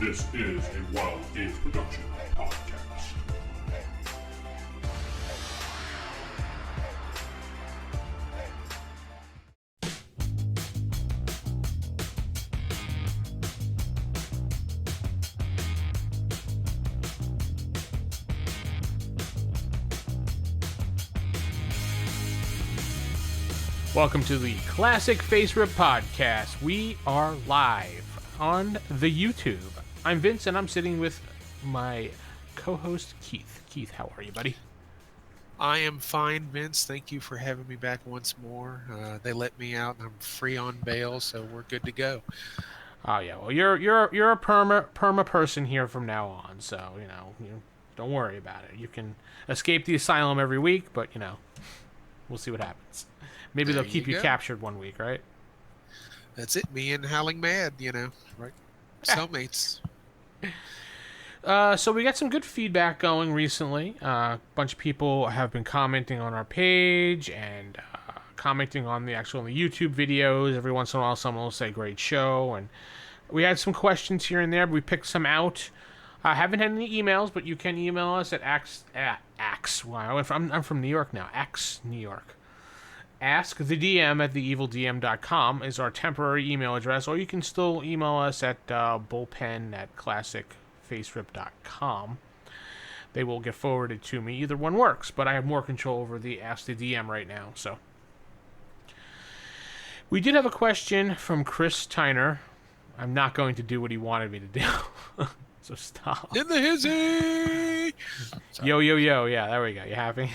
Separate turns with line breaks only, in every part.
This is a Wild Games Production podcast.
Welcome to the Classic FASERIP podcast. We are live on the YouTube. I'm Vince, and I'm sitting with my co-host, Keith. Keith, how are you, buddy?
I am fine, Vince. Thank you for having me back once more. They let me out, and I'm free on bail, so we're good to go.
Oh yeah, well you're a perma person here from now on, so you don't worry about it. You can escape the asylum every week, but we'll see what happens. Maybe they'll keep you captured one week, right?
That's it. Me and Howling Mad, right? Cellmates.
So we got some good feedback going recently. A bunch of people have been commenting on our page and commenting on the YouTube videos. Every once in a while, someone will say "great show," and we had some questions here and there. But we picked some out. I haven't had any emails, but you can email us at ax. Wow, I'm from New York now. Ax New York. AskTheDM at theevildm.com is our temporary email address, or you can still email us at bullpen@classicfaserip.com. They will get forwarded to me. Either one works, but I have more control over the Ask the DM right now. So we did have a question from Chris Tyner. I'm not going to do what he wanted me to do. So stop.
In the hizzy!
Yo. Yeah, there we go. You happy?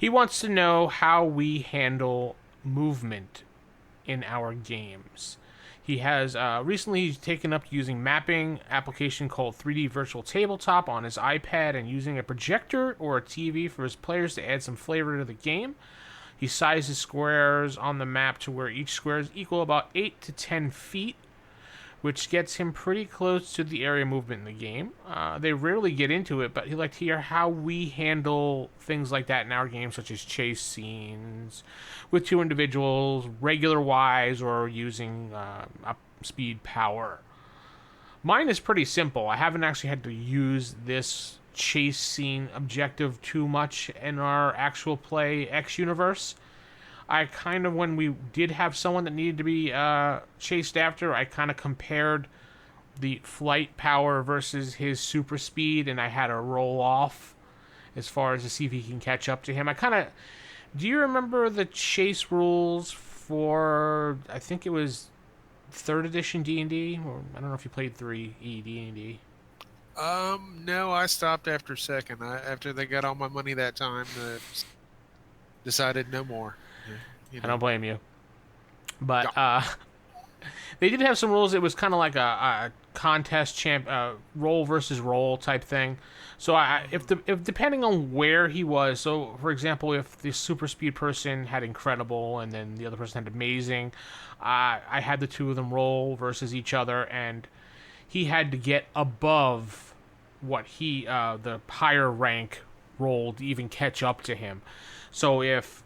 He wants to know how we handle movement in our games. He has recently taken up using mapping application called 3D Virtual Tabletop on his iPad and using a projector or a TV for his players to add some flavor to the game. He sizes squares on the map to where each square is equal about 8 to 10 feet, which gets him pretty close to the area movement in the game. They rarely get into it, but he'd like to hear how we handle things like that in our game, such as chase scenes with two individuals, regular-wise, or using up speed power. Mine is pretty simple. I haven't actually had to use this chase scene objective too much in our actual play X universe. I kind of, when we did have someone that needed to be chased after, I kind of compared the flight power versus his super speed, and I had to roll off as far as to see if he can catch up to him. Do you remember the chase rules for, I think it was 3rd edition D&D? Or I don't know if you played 3E D&D.
No, I stopped after 2nd. After they got all my money that time, decided no more.
I don't blame you. But they did have some rules. It was kind of like a contest roll versus roll type thing. So if depending on where he was, so for example, if the super speed person had incredible and then the other person had amazing, I had the two of them roll versus each other, and he had to get above what the higher rank rolled to even catch up to him. So if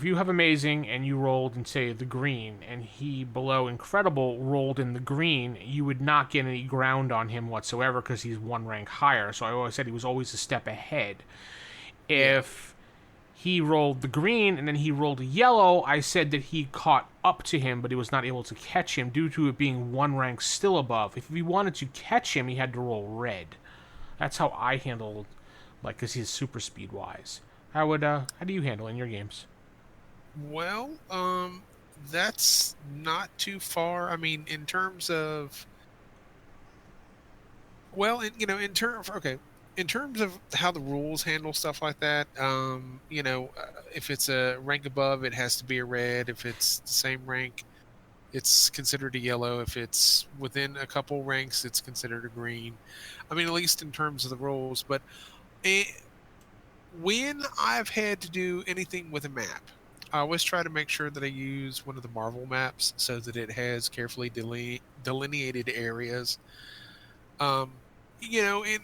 you have amazing and you rolled in, say, the green, and he below incredible rolled in the green, you would not get any ground on him whatsoever because he's one rank higher. So I always said he was always a step ahead. If he rolled the green and then he rolled a yellow, I said that he caught up to him, but he was not able to catch him due to it being one rank still above. If he wanted to catch him, he had to roll red. That's how I handled, because he's super speed wise. How do you handle in your games?
Well, that's not too far. I mean, in terms of, in terms of how the rules handle stuff like that, if it's a rank above, it has to be a red. If it's the same rank, it's considered a yellow. If it's within a couple ranks, it's considered a green. I mean, at least in terms of the rules. But when I've had to do anything with a map, I always try to make sure that I use one of the Marvel maps so that it has carefully delineated areas. And the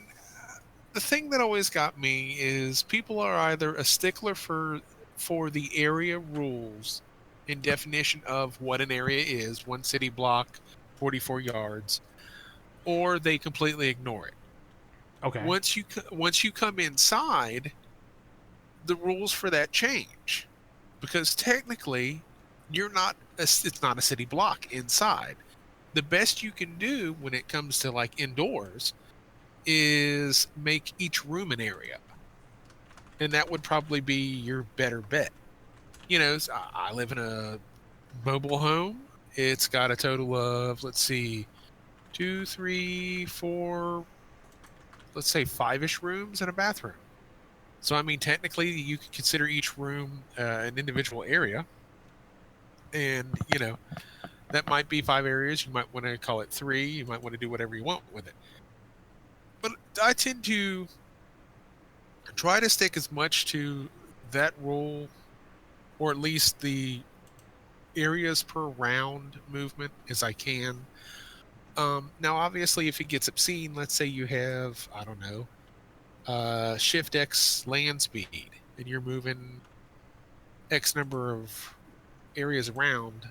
thing that always got me is people are either a stickler for the area rules and definition of what an area is, one city block, 44 yards, or they completely ignore it.
Okay.
Once you come inside, the rules for that change, because technically it's not a city block inside. The best you can do when it comes to like indoors is make each room an area, and that would probably be your better bet. I live in a mobile home. It's got a total of, let's see, two, three, four, let's say five-ish rooms and a bathroom. So, I mean, technically, you could consider each room an individual area. And, that might be 5 areas. You might want to call it 3. You might want to do whatever you want with it. But I tend to try to stick as much to that rule, or at least the areas per round movement, as I can. Now, obviously, if it gets obscene, let's say you have, I don't know, Shift X land speed, and you're moving X number of areas around,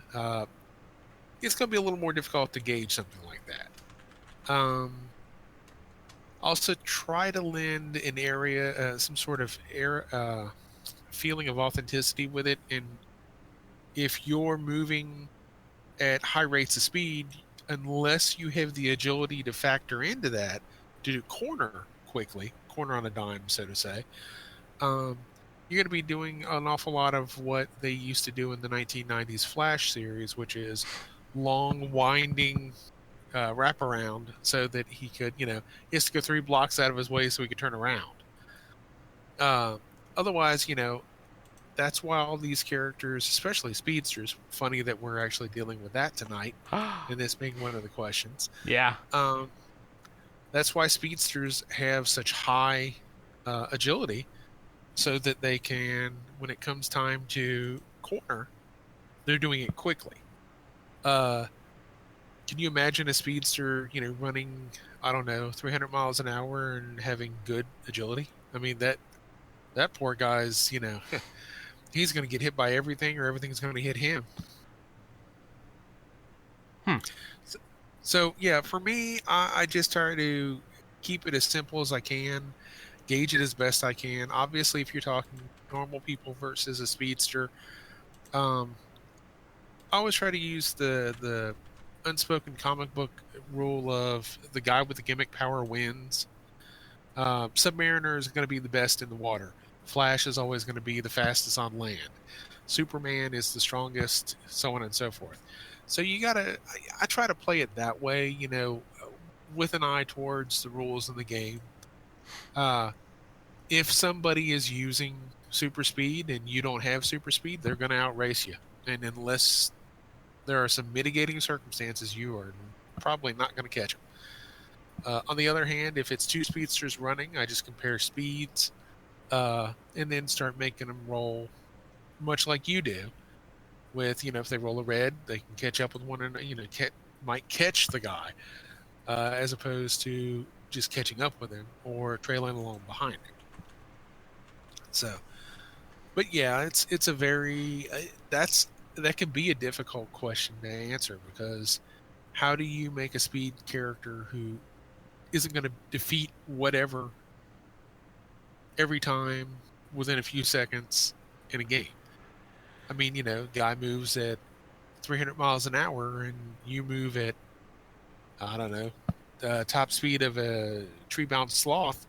it's going to be a little more difficult to gauge something like that. Also, try to lend an area, some sort of feeling of authenticity with it. And if you're moving at high rates of speed, unless you have the agility to factor into that, to do corner quickly, corner on a dime, so to say, you're going to be doing an awful lot of what they used to do in the 1990s Flash series, which is long, winding wraparound, so that he could, he has to go 3 blocks out of his way so he could turn around. Otherwise, that's why all these characters, especially speedsters, funny that we're actually dealing with that tonight, and this being one of the questions.
Yeah.
That's why speedsters have such high agility, so that they can, when it comes time to corner, they're doing it quickly. Can you imagine a speedster, running, I don't know, 300 miles an hour and having good agility? I mean, that poor guy's, he's going to get hit by everything, or everything's going to hit him. So yeah, for me, I just try to keep it as simple as I can, gauge it as best I can. Obviously, if you're talking normal people versus a speedster, I always try to use the unspoken comic book rule of the guy with the gimmick power wins. Submariner is going to be the best in the water. Flash is always going to be the fastest on land. Superman is the strongest, so on and so forth. So I try to play it that way, with an eye towards the rules in the game. If somebody is using super speed and you don't have super speed, they're going to outrace you. And unless there are some mitigating circumstances, you are probably not going to catch them. On the other hand, if it's 2 speedsters running, I just compare speeds, and then start making them roll much like you do. With, if they roll a red, they can catch up with one another, might catch the guy, as opposed to just catching up with him or trailing along behind him. So, but yeah, it's a very, that can be a difficult question to answer, because how do you make a speed character who isn't going to defeat whatever every time within a few seconds in a game? I mean, guy moves at 300 miles an hour and you move at, I don't know, top speed of a tree-bound sloth,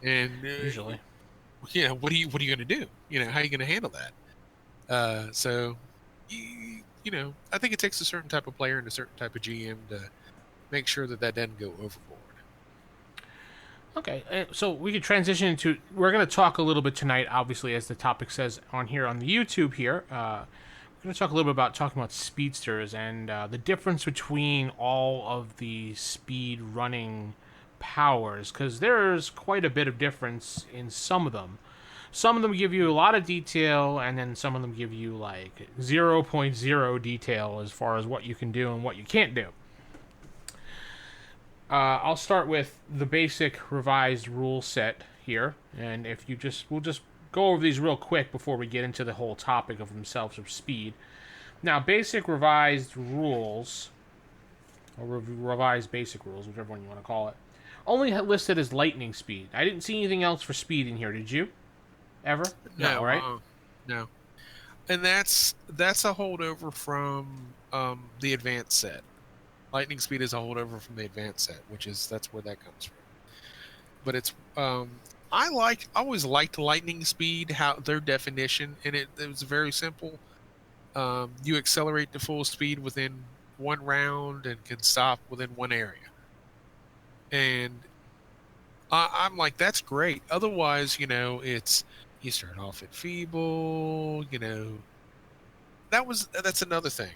and
Usually,
what are you going to do? How are you going to handle that? So, I think it takes a certain type of player and a certain type of GM to make sure that doesn't go overboard.
Okay, so we could transition into. We're going to talk a little bit tonight, obviously, as the topic says on here on the YouTube here. We're going to talk a little bit about speedsters and the difference between all of the speed running powers, because there's quite a bit of difference in some of them. Some of them give you a lot of detail, and then some of them give you like 0.0 detail as far as what you can do and what you can't do. I'll start with the basic revised rule set here, and we'll just go over these real quick before we get into the whole topic of themselves of speed. Now, basic revised rules or revised basic rules, whichever one you want to call it. Only listed as lightning speed. I didn't see anything else for speed in here. Did you? Ever? No, right?
No. And that's a holdover from the advanced set. Lightning speed is a holdover from the advanced set, that's where that comes from. But it's I always liked lightning speed, how their definition, and it was very simple. You accelerate to full speed within one round and can stop within one area. And I'm like, that's great. Otherwise, it's you start off at feeble. That's another thing.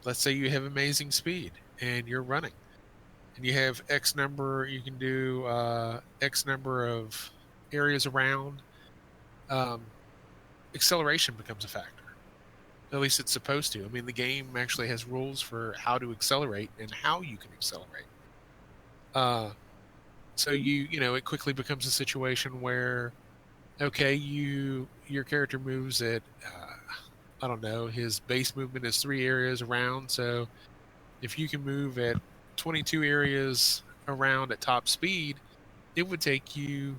Let's say you have amazing speed and you're running, and you have X number. You can do X number of areas around. Acceleration becomes a factor. At least it's supposed to. I mean, the game actually has rules for how to accelerate and how you can accelerate. So it quickly becomes a situation where, okay, your character moves at, I don't know, his base movement is 3 areas around. So if you can move at 22 areas around at top speed, it would take you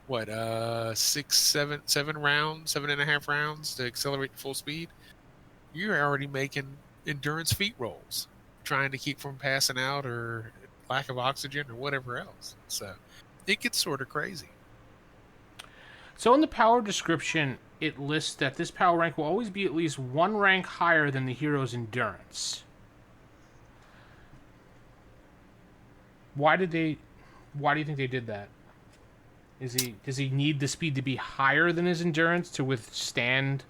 what, 7.5 rounds to accelerate to full speed. You're already making endurance feat rolls, trying to keep from passing out or lack of oxygen or whatever else. So it gets sort of crazy.
So in the power description, it lists that this power rank will always be at least 1 rank higher than the hero's endurance. Why do you think they did that? Does he need the speed to be higher than his endurance to withstand?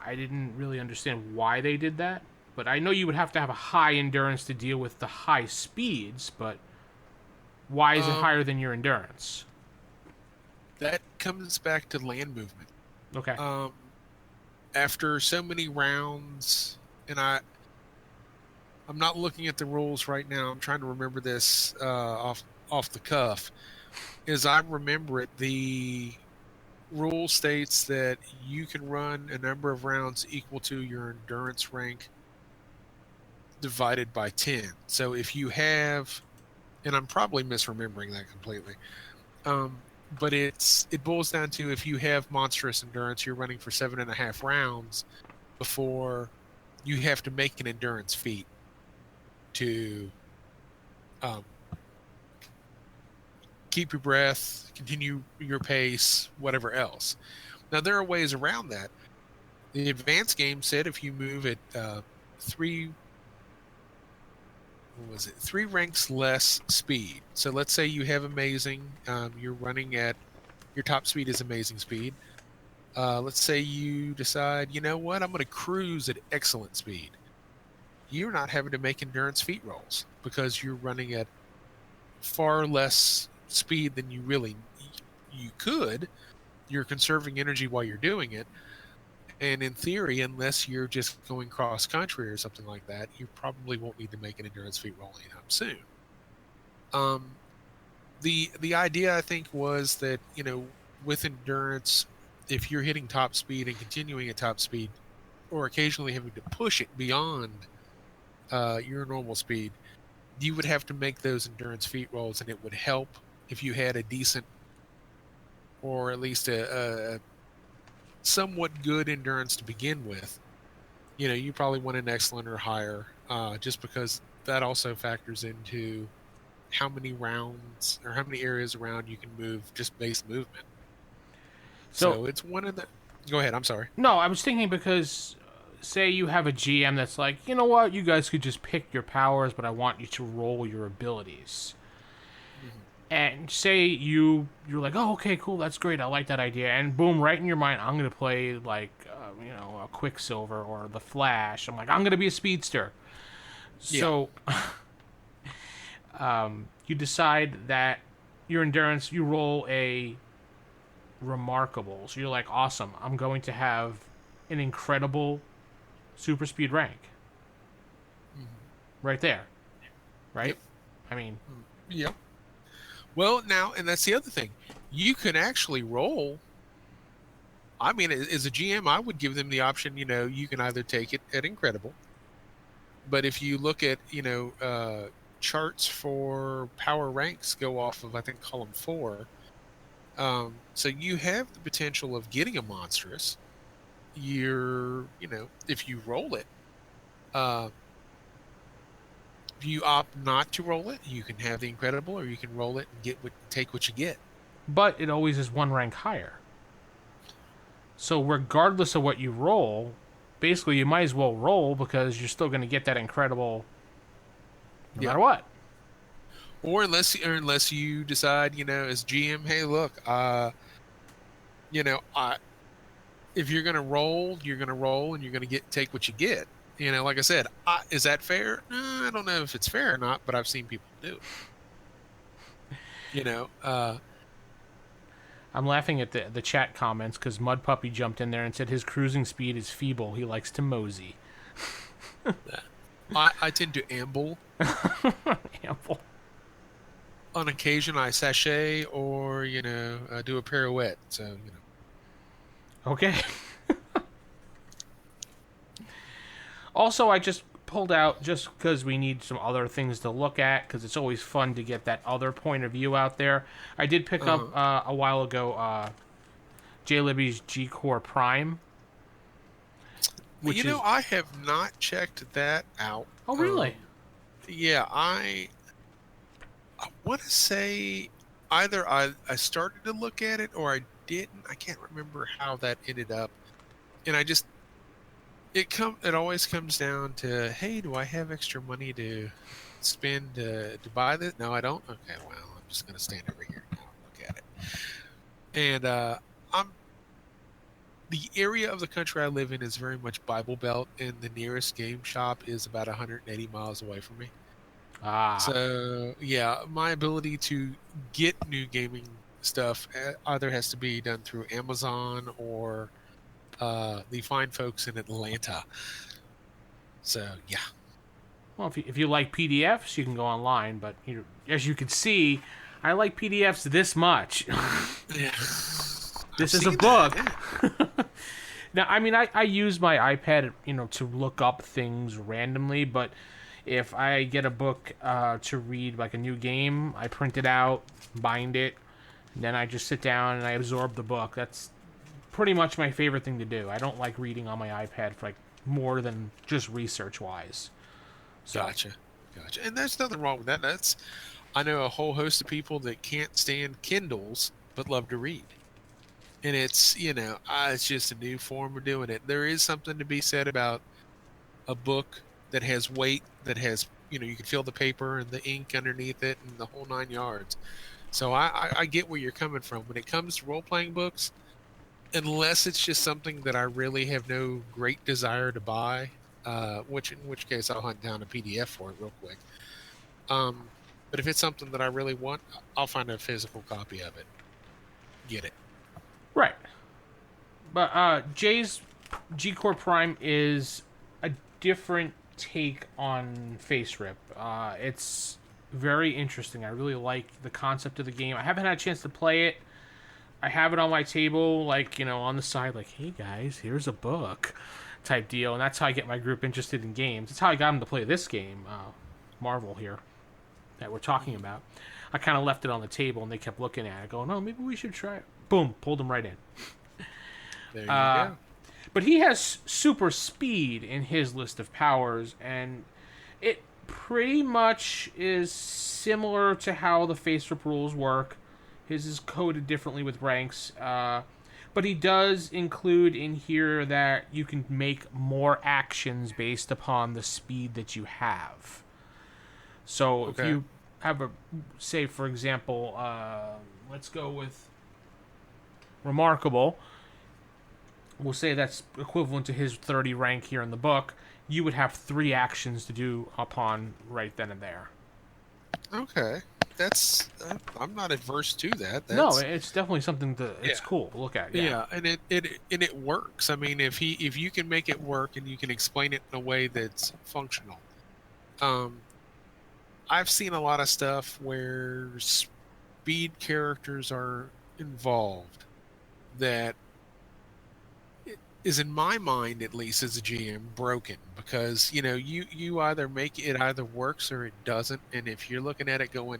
I didn't really understand why they did that, but I know you would have to have a high endurance to deal with the high speeds, but why is it higher than your endurance?
That comes back to land movement.
Okay.
After so many rounds, and I'm not looking at the rules right now. I'm trying to remember this off the cuff. As I remember it, the rule states that you can run a number of rounds equal to your endurance rank divided by 10. So if you have, and I'm probably misremembering that completely, but it boils down to, if you have monstrous endurance, you're running for 7.5 rounds before you have to make an endurance feat to keep your breath, continue your pace, whatever else. Now, there are ways around that. The advanced game said if you move at 3 ranks less speed. So let's say you have amazing, you're running at, your top speed is amazing speed. Let's say you decide, you know what, I'm going to cruise at excellent speed. You're not having to make endurance feat rolls because you're running at far less speed than you could. You're conserving energy while you're doing it, and in theory, unless you're just going cross country or something like that, you probably won't need to make an endurance feat roll anytime soon. The idea, I think, was that with endurance, if you're hitting top speed and continuing at top speed, or occasionally having to push it beyond your normal speed, you would have to make those endurance feat rolls, and it would help if you had a decent, or at least a somewhat good endurance to begin with. You probably want an excellent or higher, just because that also factors into how many rounds or how many areas around you can move, just base movement. So it's one of the... Go ahead, I'm sorry.
No, I was thinking because say you have a GM that's like, you know what, you guys could just pick your powers, but I want you to roll your abilities. And say you're like, oh, okay, cool, that's great, I like that idea. And boom, right in your mind, I'm going to play like, a Quicksilver or the Flash. I'm like, I'm going to be a speedster. So you decide that your endurance, you roll a remarkable. So you're like, awesome, I'm going to have an incredible super speed rank. Right there. Right?
Yep.
I mean...
Yep. Well, now, and that's the other thing. You can actually roll. I mean, as a GM, I would give them the option, you can either take it at incredible, But if you look at, charts for power ranks go off of, I think, column 4. So you have the potential of getting a monstrous. If you roll it, uh, if you opt not to roll it, you can have the incredible, or you can roll it and take what you get.
But it always is one rank higher. So regardless of what you roll, basically you might as well roll because you're still going to get that incredible no matter what.
Or unless you decide, as GM, hey, look, if you're going to roll, you're going to roll, and you're going to take what you get. Like I said, is that fair? I don't know if it's fair or not, but I've seen people do it.
I'm laughing at the chat comments because Mud Puppy jumped in there and said his cruising speed is feeble. He likes to mosey.
I tend to amble.
Amble.
On occasion, I sashay or do a pirouette. So
Okay. Also, I just pulled out just because we need some other things to look at because it's always fun to get that other point of view out there. I did pick up a while ago J-Libby's G-Core Prime.
I have not checked that out.
Oh, really?
Yeah, I want to say either I started to look at it or I didn't. I can't remember how that ended up. And it always comes down to, hey, do I have extra money to spend to buy this? No, I don't. Okay, well, I'm just going to stand over here now and look at it. And the area of the country I live in is very much Bible Belt, and the nearest game shop is about 180 miles away from me. So, yeah, my ability to get new gaming stuff either has to be done through Amazon or the fine folks in Atlanta. So, yeah.
Well, if you like PDFs, you can go online, but as you can see, I like PDFs this much.
Yeah.
This is a book. Now, I mean, I use my iPad, to look up things randomly, but if I get a book to read, like a new game, I print it out, bind it, and then I just sit down and I absorb the book. That's pretty much my favorite thing to do. I don't like reading on my iPad for more than just research-wise. So.
Gotcha. And there's nothing wrong with that. I know a whole host of people that can't stand Kindles but love to read. And it's, it's just a new form of doing it. There is something to be said about a book that has weight, that has, you can feel the paper and the ink underneath it and the whole 9 yards. So I get where you're coming from. When it comes to role-playing books, unless it's just something that I really have no great desire to buy, in which case I'll hunt down a PDF for it real quick. But if it's something that I really want, I'll find a physical copy of it. Get it.
Right. But Jay's G-Core Prime is a different take on FASERIP. It's very interesting. I really like the concept of the game. I haven't had a chance to play it. I have it on my table, on the side, hey guys, here's a book type deal. And that's how I get my group interested in games. That's how I got them to play this game, Marvel here, that we're talking about. I kind of left it on the table and they kept looking at it, going, oh, maybe we should try it. Boom, pulled them right in.
There you go.
But he has super speed in his list of powers, and it pretty much is similar to how the FASERIP rules work. His is coded differently with ranks, but he does include in here that you can make more actions based upon the speed that you have. So if you have say, for example, let's go with Remarkable. We'll say that's equivalent to his 30 rank here in the book. You would have 3 actions to do upon right then and there.
Okay. I'm not adverse to that.
No, it's definitely something it's cool to look at.
Yeah, and it works. I mean, if you can make it work and you can explain it in a way that's functional. I've seen a lot of stuff where speed characters are involved that is in my mind, at least as a GM, broken because you either make it either works or it doesn't, and if you're looking at it going,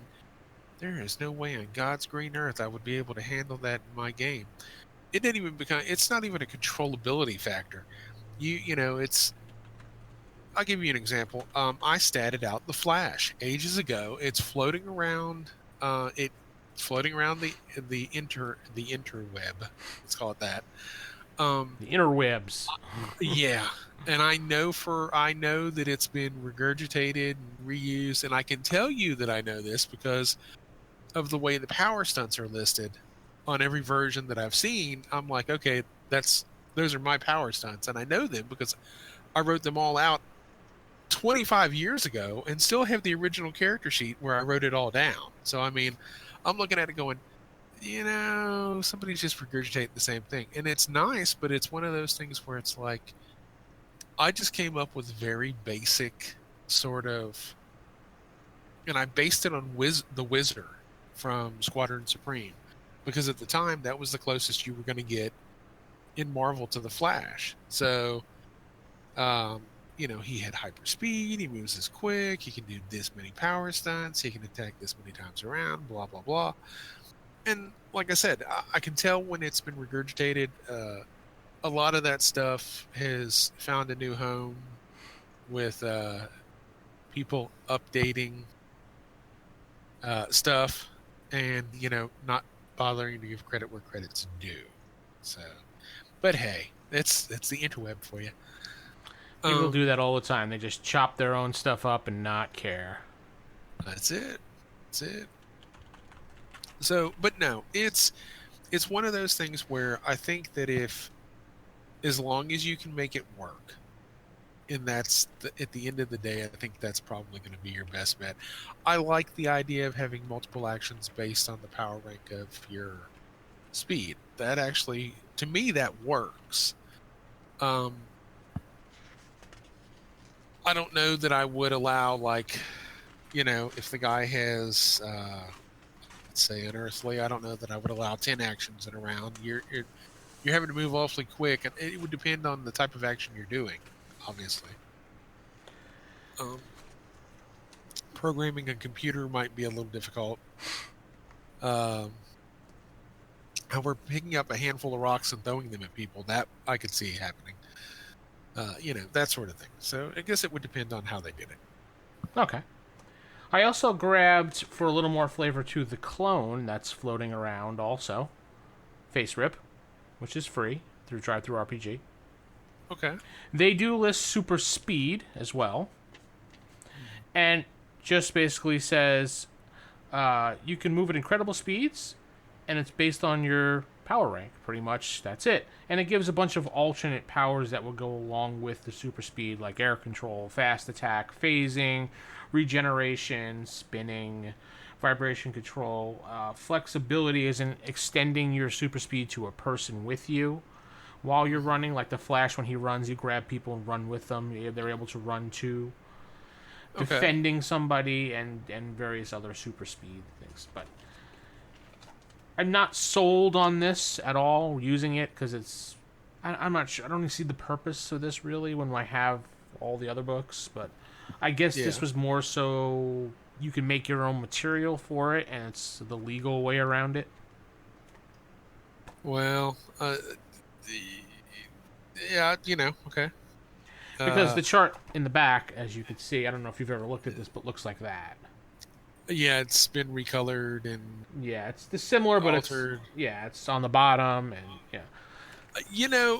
there is no way on God's green earth I would be able to handle that in my game. It didn't even become. It's not even a controllability factor. It's. I'll give you an example. I statted out the Flash ages ago. It's floating around. Floating around the interweb. Let's call it that.
The interwebs.
Yeah, and I know that it's been regurgitated and reused, and I can tell you that I know this because of the way the power stunts are listed on every version that I've seen. I'm like, okay, those are my power stunts, and I know them because I wrote them all out 25 years ago and still have the original character sheet where I wrote it all down. So I mean, I'm looking at it going, somebody's just regurgitating the same thing. And it's nice, but it's one of those things where it's like, I just came up with very basic sort of, and I based it on the Wizard from Squadron Supreme, because at the time that was the closest you were going to get in Marvel to the Flash. So, he had hyper speed, he moves as quick, he can do this many power stunts, he can attack this many times around, blah, blah, blah. And like I said, I can tell when it's been regurgitated. A lot of that stuff has found a new home with people updating stuff and, not bothering to give credit where credit's due. So, but hey, that's the interweb for you.
People do that all the time. They just chop their own stuff up and not care.
That's it. So, but no, it's one of those things where I think that as long as you can make it work, and at the end of the day, I think that's probably going to be your best bet. I like the idea of having multiple actions based on the power rank of your speed. That actually, to me, that works. I don't know that I would allow, if the guy has, let's say, unearthly. I don't know that I would allow 10 actions in a round. You're having to move awfully quick, and it would depend on the type of action you're doing, obviously. Programming a computer might be a little difficult. However, picking up a handful of rocks and throwing them at people, that I could see happening. That sort of thing. So I guess it would depend on how they did it.
Okay. I also grabbed, for a little more flavor to the clone that's floating around also, FASERIP, which is free through DriveThruRPG.
Okay.
They do list super speed as well. And just basically says you can move at incredible speeds, and it's based on your power rank, pretty much. That's it. And it gives a bunch of alternate powers that will go along with the super speed, like air control, fast attack, phasing, regeneration, spinning, vibration control. Flexibility is in extending your super speed to a person with you while you're running. Like the Flash, when he runs, you grab people and run with them. They're able to run too. Okay. Defending somebody and various other super speed things. But I'm not sold on this at all, using it, because I'm not sure. I don't even see the purpose of this really when I have all the other books, but I guess this was more so you can make your own material for it, and it's the legal way around it.
Well, yeah, okay.
Because the chart in the back, as you can see, I don't know if you've ever looked at this, but looks like that.
Yeah, it's been recolored and
it's similar, but
altered.
It's on the bottom, and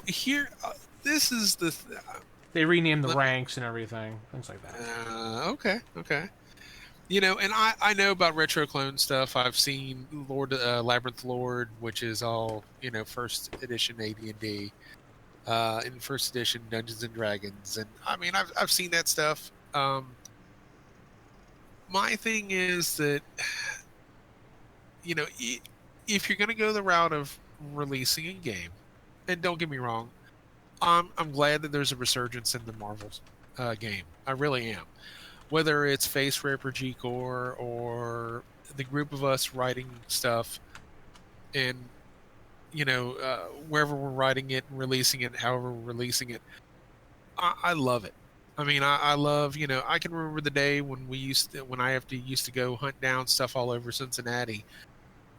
here, this is the.
They renamed the ranks and everything, things like that.
Okay. And I know about retro clone stuff. I've seen Labyrinth Lord, which is all first edition AD&D, in first edition Dungeons and Dragons, and I mean I've seen that stuff. My thing is that, if you're going to go the route of releasing a game, and don't get me wrong, I'm glad that there's a resurgence in the Marvel game. I really am. Whether it's FASERIP or G-Core or the group of us writing stuff and wherever we're writing it and releasing it, however we're releasing it. I love it. I mean, I love, I can remember the day when when I used to go hunt down stuff all over Cincinnati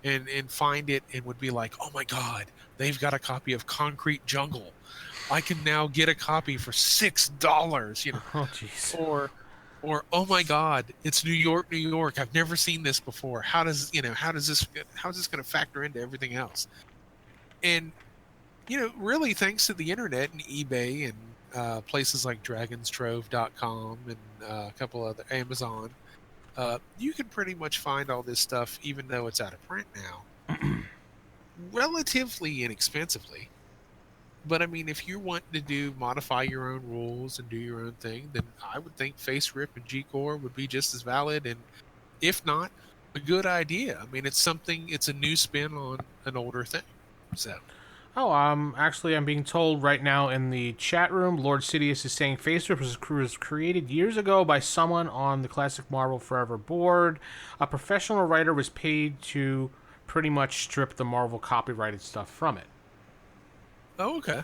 and find it and would be like, oh my God, they've got a copy of Concrete Jungle. I can now get a copy for $6,
Oh, jeez.
or oh my God, it's New York, New York. I've never seen this before. How is this going to factor into everything else? And really thanks to the internet and eBay and places like dragonstrove.com and a couple other Amazon, you can pretty much find all this stuff, even though it's out of print now, relatively inexpensively. But I mean, if you want to modify your own rules and do your own thing, then I would think FASERIP and G-Core would be just as valid, and if not, a good idea. I mean, it's a new spin on an older thing. So.
Oh, actually, I'm being told right now in the chat room, Lord Sidious is saying FASERIP was created years ago by someone on the Classic Marvel Forever board. A professional writer was paid to pretty much strip the Marvel copyrighted stuff from it.
Oh, okay.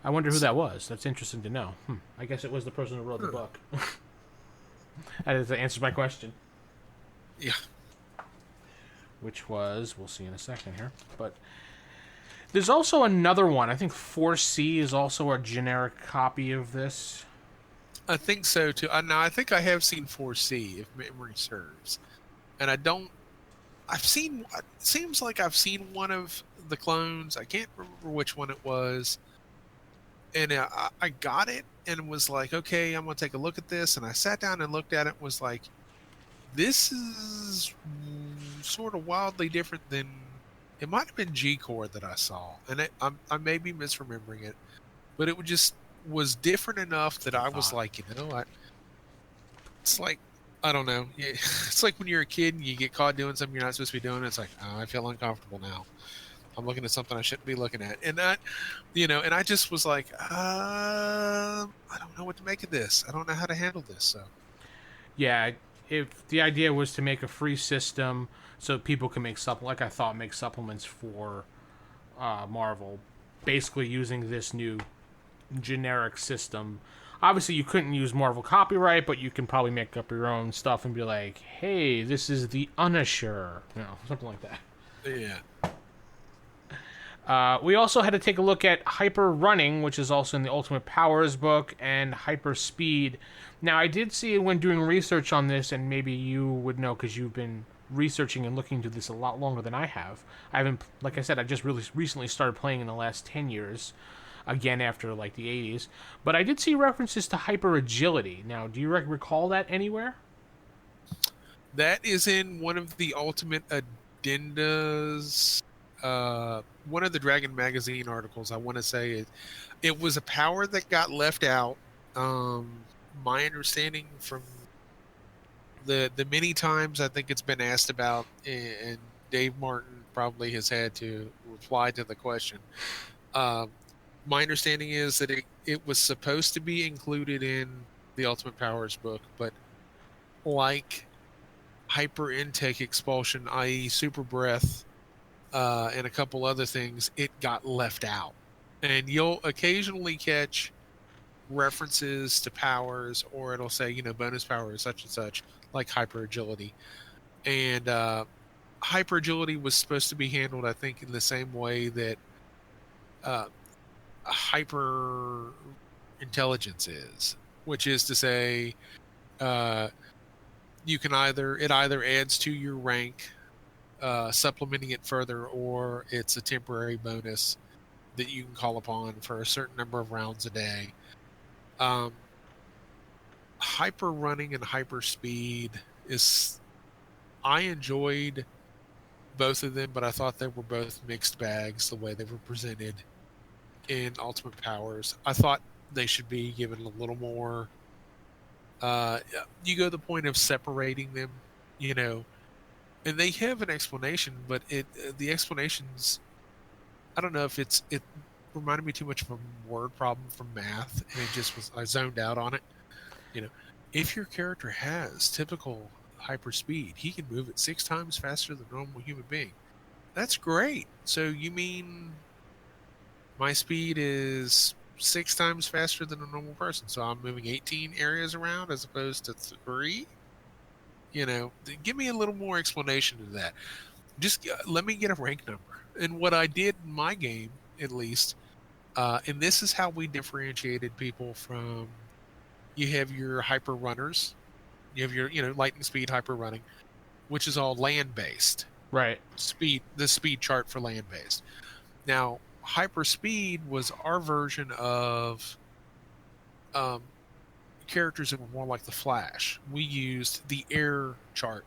I wonder who that was. That's interesting to know. I guess it was the person who wrote the book. That answers my question.
Yeah.
Which was, we'll see in a second here, but there's also another one. I think 4C is also a generic copy of this.
I think so too. Now I think I have seen 4C, if memory serves, and it seems like I've seen one of the clones. I can't remember which one it was, and I got it and was like, okay, I'm gonna take a look at this. And I sat down and looked at it and was like, this is sort of wildly different than. It might have been G-Core that I saw, and I may be misremembering it, but it was different enough that I was like, it's like, I don't know. It's like when you're a kid and you get caught doing something you're not supposed to be doing. It's like, oh, I feel uncomfortable now. I'm looking at something I shouldn't be looking at. And that, and I just was like, I don't know what to make of this. I don't know how to handle this. So,
yeah, if the idea was to make a free system so people can make make supplements for Marvel, basically using this new generic system. Obviously, you couldn't use Marvel copyright, but you can probably make up your own stuff and be like, hey, this is the Unisher. Something like that.
Yeah.
We also had to take a look at Hyper Running, which is also in the Ultimate Powers book, and Hyper Speed. Now, I did see when doing research on this, and maybe you would know because you've been researching and looking into this a lot longer than I have. I haven't, like I said, I just really recently started playing in the last 10 years, again after like the 80s. But I did see references to Hyper Agility. Now, do you recall that anywhere?
That is in one of the Ultimate Addendas. One of the Dragon Magazine articles, I want to say it was a power that got left out. My understanding from the many times I think it's been asked about, and Dave Martin probably has had to reply to the question. My understanding is that it was supposed to be included in the Ultimate Powers book, but like Hyper Intake Expulsion, i.e. Super Breath, and a couple other things, it got left out. And you'll occasionally catch references to powers, or it'll say, bonus power is such and such, like Hyper Agility. And Hyper Agility was supposed to be handled, I think, in the same way that Hyper Intelligence is, which is to say, you can it either adds to your rank, supplementing it further, or it's a temporary bonus that you can call upon for a certain number of rounds a day. Hyper Running and Hyper Speed I enjoyed both of them, but I thought they were both mixed bags the way they were presented in Ultimate Powers. I thought they should be given a little more. You go to the point of separating them, and they have an explanation, but the explanations, I don't know if it reminded me too much of a word problem from math, and I zoned out on it. If your character has typical hyper speed, he can move at 6 times faster than a normal human being. That's great. So you mean my speed is 6 times faster than a normal person? So I'm moving 18 areas around as opposed to 3? Give me a little more explanation to that. Just let me get a rank number. And what I did in my game, at least, and this is how we differentiated people from. You have your hyper runners. You have your lightning speed hyper running, which is all land based.
Right.
The speed chart for land based. Now, hyperspeed was our version of um, characters that were more like the Flash. We used the air chart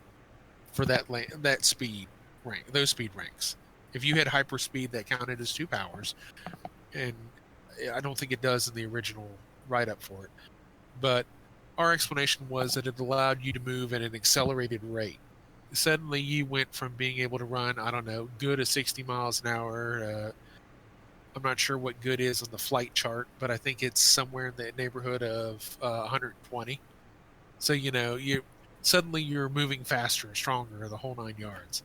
for that speed rank, those speed ranks. If you had hyperspeed, that counted as 2 powers, and I don't think it does in the original write up for it. But our explanation was that it allowed you to move at an accelerated rate. Suddenly, you went from being able to run, I don't know, good at 60 miles an hour. I'm not sure what good is on the flight chart, but I think it's somewhere in the neighborhood of 120. So you're moving faster, stronger, the whole 9 yards.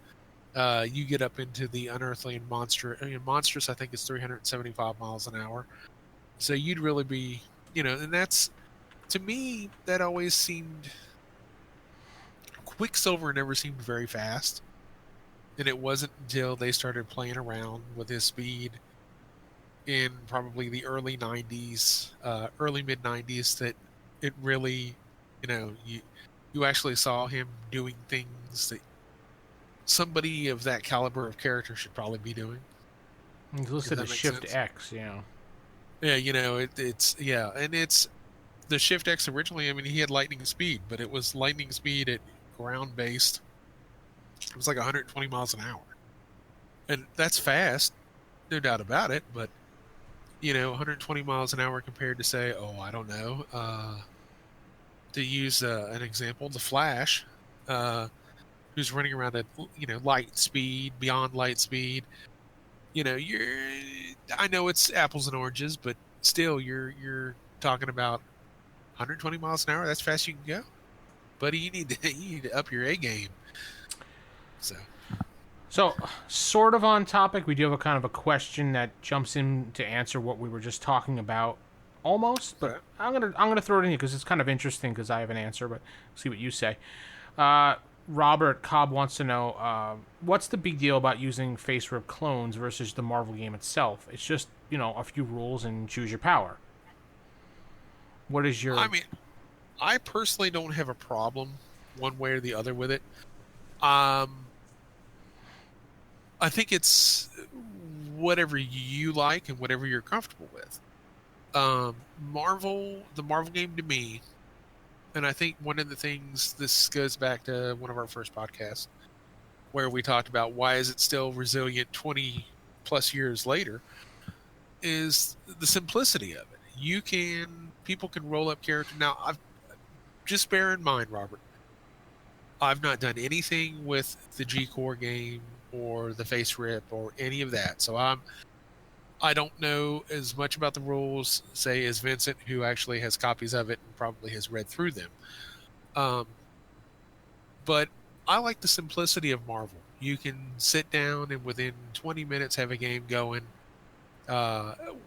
You get up into the unearthly and monstrous. I think it's 375 miles an hour. So you'd really be, and that's, to me, that always seemed. Quicksilver never seemed very fast, and it wasn't until they started playing around with his speed in probably the early 90s, early mid 90s, that it really, you actually saw him doing things that somebody of that caliber of character should probably be doing.
He's listed as Shift sense? X, yeah.
Yeah, and it's the Shift X originally. I mean, he had lightning speed, but it was lightning speed at ground based. It was like 120 miles an hour, and that's fast, no doubt about it. But 120 miles an hour compared to, say, I don't know, to use an example, the Flash, who's running around at light speed, beyond light speed. I know it's apples and oranges, but still, you're talking about 120 miles an hour. That's fast you can go, buddy. You need to up your A game.
So, sort of on topic, we do have a kind of a question that jumps in to answer what we were just talking about, almost. But I'm gonna throw it in here because it's kind of interesting because I have an answer, but see what you say. Robert Cobb wants to know what's the big deal about using FASERIP clones versus the Marvel game itself? It's just a few rules and choose your power. What is your?
I mean, I personally don't have a problem one way or the other with it. I think it's whatever you like and whatever you're comfortable with. The Marvel game to me, and I think one of the things, this goes back to one of our first podcasts, where we talked about why is it still resilient 20 plus years later, is the simplicity of it. People can roll up character. Now, just bear in mind, Robert, I've not done anything with the G-Core game or the FASERIP or any of that. So I don't know as much about the rules, say, as Vincent, who actually has copies of it and probably has read through them. But I like the simplicity of Marvel. You can sit down and within 20 minutes have a game going.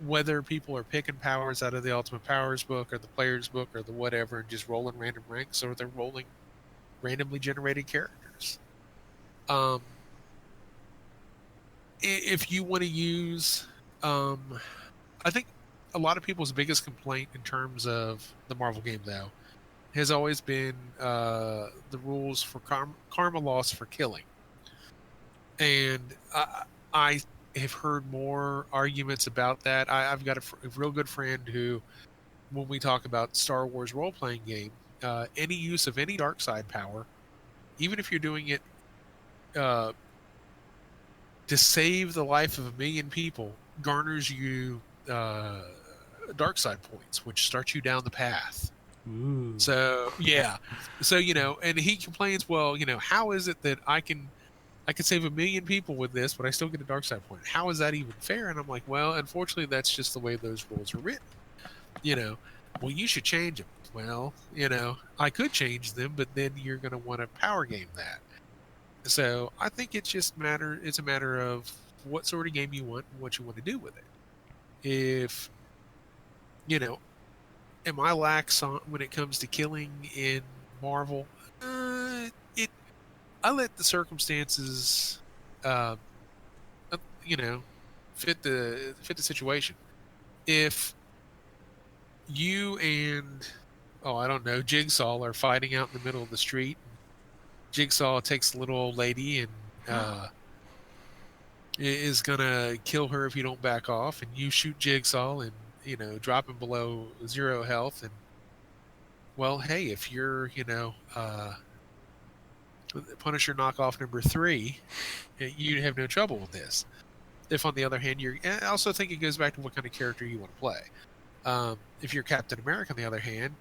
Whether people are picking powers out of the Ultimate Powers book or the Player's book or the whatever and just rolling random ranks, or they're rolling randomly generated characters. If you want to use, I think a lot of people's biggest complaint in terms of the Marvel game, though, has always been the rules for karma loss for killing. And I have heard more arguments about that. I've got a real good friend who, when we talk about Star Wars role-playing game, any use of any dark side power, even if you're doing it to save the life of 1 million people, garners you dark side points, which starts you down the path.
Ooh.
So yeah, so and he complains, well, how is it that I can save 1 million people with this, but I still get a dark side point? How is that even fair? And I'm like, well, unfortunately, that's just the way those rules are written. Well, you should change them. Well, I could change them, but then you're going to want to power game that. So I think it's a matter of what sort of game you want and what you want to do with it. If you know, am I lax on when it comes to killing in Marvel? It I let the circumstances, uh, you know, fit the situation. If you and I don't know, Jigsaw are fighting out in the middle of the street. Jigsaw takes the little old lady and is gonna kill her if you don't back off, and you shoot Jigsaw and drop him below 0 health. And well, hey, if you're Punisher knockoff number 3, you'd have no trouble with this. If on the other hand, I also think it goes back to what kind of character you want to play. If you're Captain America, on the other hand,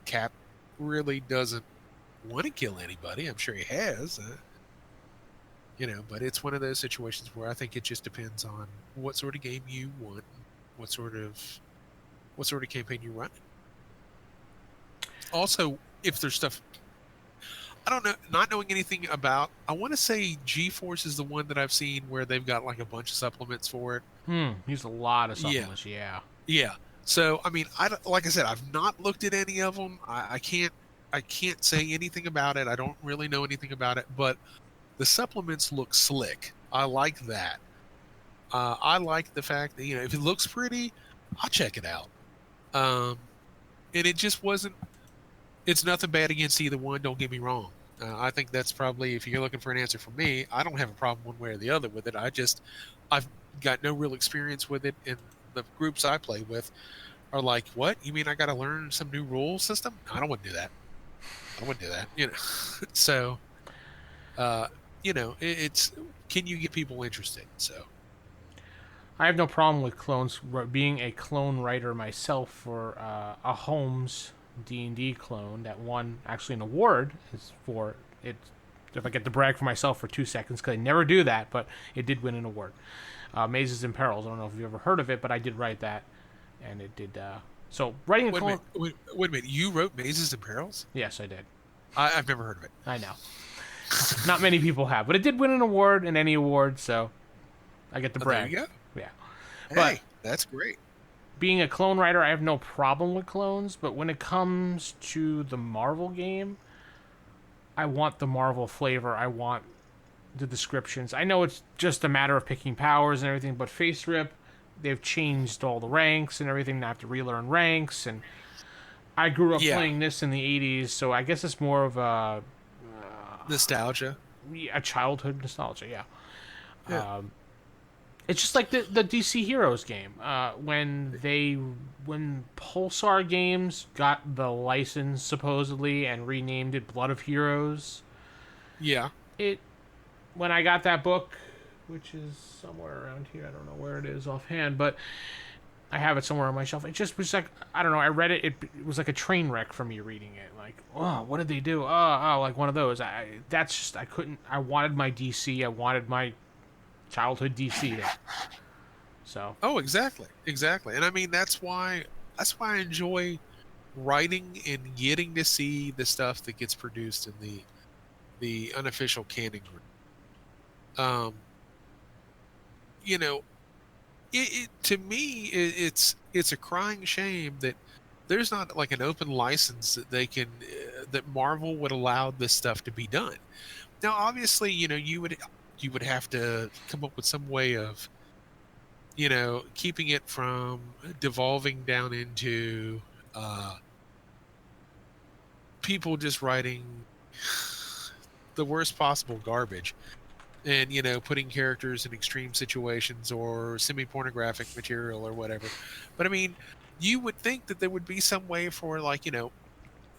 Cap really doesn't want to kill anybody. I'm sure he has, but it's one of those situations where I think it just depends on what sort of game you want, what sort of campaign you run. Also, if there's stuff I don't know, not knowing anything about, I want to say G-Force is the one that I've seen where they've got like a bunch of supplements for it.
Use a lot of supplements. Yeah.
So I mean, like I said, I've not looked at any of them. I can't say anything about it. I don't really know anything about it, but the supplements look slick. I like that. I like the fact that if it looks pretty, I'll check it out. And it just wasn't. It's nothing bad against either one. Don't get me wrong. I think that's probably, if you're looking for an answer from me, I don't have a problem one way or the other with it. I've got no real experience with it, and the groups I play with are like, "What? You mean I got to learn some new rule system? I don't want to do that. I don't want to do that." So, it's can you get people interested? So,
I have no problem with clones. Being a clone writer myself for a Holmes D&D clone that won actually an award is for it. If I get to brag for myself for 2 seconds, because I never do that, but it did win an award. Mazes and Perils. I don't know if you've ever heard of it, but I did write that, and it did. So writing a clone.
Wait a minute. You wrote Mazes and Perils?
Yes, I did.
I've never heard of it.
I know. Not many people have, but it did win an award in any award, so I get to brag.
There you go.
Yeah.
Hey,
but
that's great.
Being a clone writer, I have no problem with clones, but when it comes to the Marvel game, I want the Marvel flavor. I want the descriptions. I know it's just a matter of picking powers and everything, but FASERIP, they've changed all the ranks and everything. I have to relearn ranks, and I grew up playing this in the 80s, so I guess it's more of a
nostalgia.
A childhood nostalgia, yeah. It's just like the DC Heroes game. When Pulsar Games got the license supposedly and renamed it Blood of Heroes.
Yeah.
When I got that book, which is somewhere around here, I don't know where it is offhand, but I have it somewhere on my shelf. It just was like, I don't know, I read it, it was like a train wreck for me reading it. Like, oh, what did they do? Oh, like one of those. I wanted my DC, I wanted my childhood DC there. So.
Oh, exactly. And I mean, that's why I enjoy writing and getting to see the stuff that gets produced in the unofficial canon group. To me, it's a crying shame that there's not like an open license that they can that Marvel would allow this stuff to be done. Now, obviously, you would have to come up with some way of keeping it from devolving down into people just writing the worst possible garbage and putting characters in extreme situations or semi-pornographic material or whatever. But I mean, you would think that there would be some way for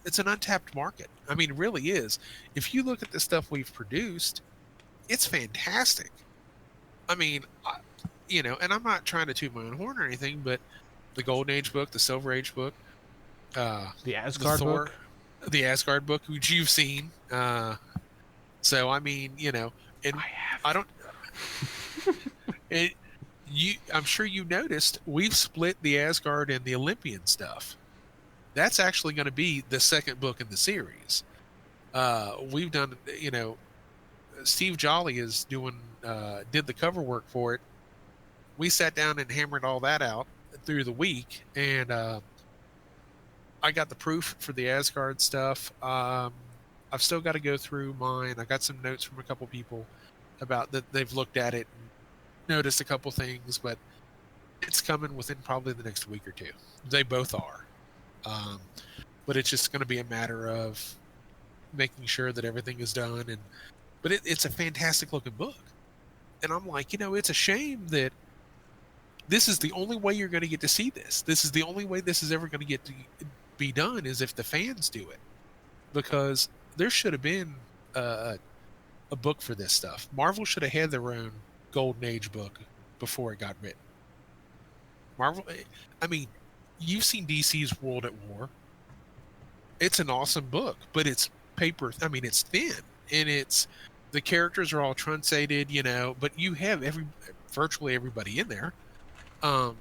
it's an untapped market. I mean, it really is. If you look at the stuff we've produced, it's fantastic. I mean, and I'm not trying to toot my own horn or anything, but the Golden Age book, the Silver Age book,
the Asgard book,
the Asgard book, which you've seen. So I mean, and I don't. I'm sure you noticed we've split the Asgard and the Olympian stuff. That's actually going to be the second book in the series. We've done, Steve Jolly is doing did the cover work for it. We sat down and hammered all that out through the week, and I got the proof for the Asgard stuff. I've still got to go through mine. I got some notes from a couple people about that they've looked at it and noticed a couple things, but it's coming within probably the next week or two. They both are. But it's just going to be a matter of making sure that everything is done. But it's a fantastic looking book. And I'm like, it's a shame that this is the only way you're going to get to see this. This is the only way this is ever going to get to be done is if the fans do it. Because there should have been a book for this stuff. Marvel should have had their own Golden Age book before it got written. Marvel, I mean, you've seen DC's World at War. It's an awesome book, but it's paper. I mean, it's thin, and the characters are all truncated, but you have virtually everybody in there. And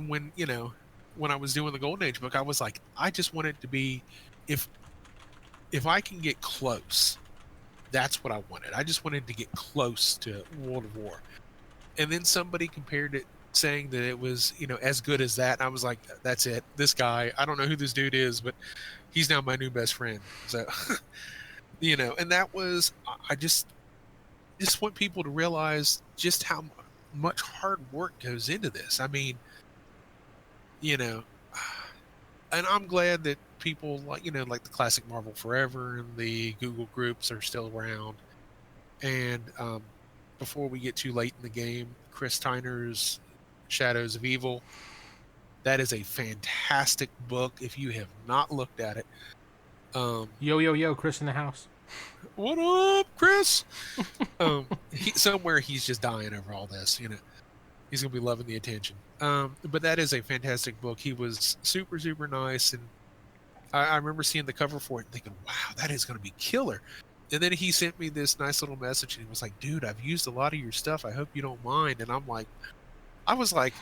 when I was doing the Golden Age book, I was like, I just want it to be, if I can get close, that's what I wanted. I just wanted to get close to World of War. And then somebody compared it, saying that it was, as good as that. And I was like, that's it. This guy, I don't know who this dude is, but he's now my new best friend. So, and that was, I just want people to realize just how much hard work goes into this. I mean, and I'm glad that people like the Classic Marvel Forever and the Google groups are still around. And before we get too late in the game, Chris Tyner's Shadows of Evil, that is a fantastic book. If you have not looked at it,
Yo, Chris in the house.
What up, Chris? Somewhere he's just dying over all this. He's gonna be loving the attention. But that is a fantastic book. He was super, super nice, and I remember seeing the cover for it and thinking, wow, that is gonna be killer. And then he sent me this nice little message, and he was like, dude, I've used a lot of your stuff. I hope you don't mind. And I was like,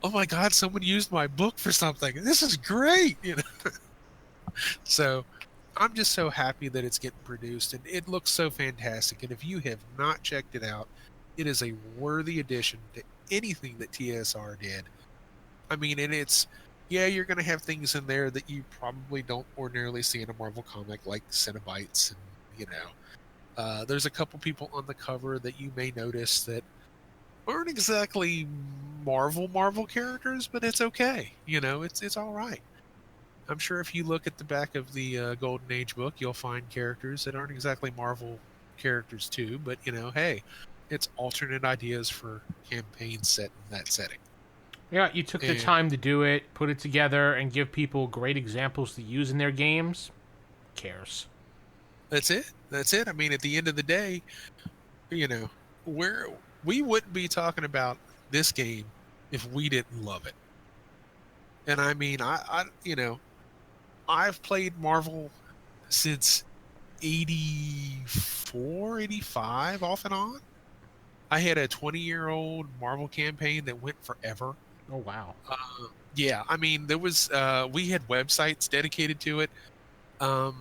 oh my God, someone used my book for something. This is great. So I'm just so happy that it's getting produced, and it looks so fantastic. And if you have not checked it out, it is a worthy addition to anything that TSR did. I mean, and you're going to have things in there that you probably don't ordinarily see in a Marvel comic, like Cenobites, and there's a couple people on the cover that you may notice that aren't exactly Marvel characters, but it's okay. It's all right. I'm sure if you look at the back of the Golden Age book, you'll find characters that aren't exactly Marvel characters too, but hey, it's alternate ideas for campaigns set in that setting.
Yeah, you took the time to do it, put it together, and give people great examples to use in their games. Cares.
That's it. I mean, at the end of the day, we wouldn't be talking about this game if we didn't love it. And I mean, I've played Marvel since 84, 85, off and on. I had a 20-year-old Marvel campaign that went forever.
Oh, wow.
Yeah, I mean, there was, we had websites dedicated to it. It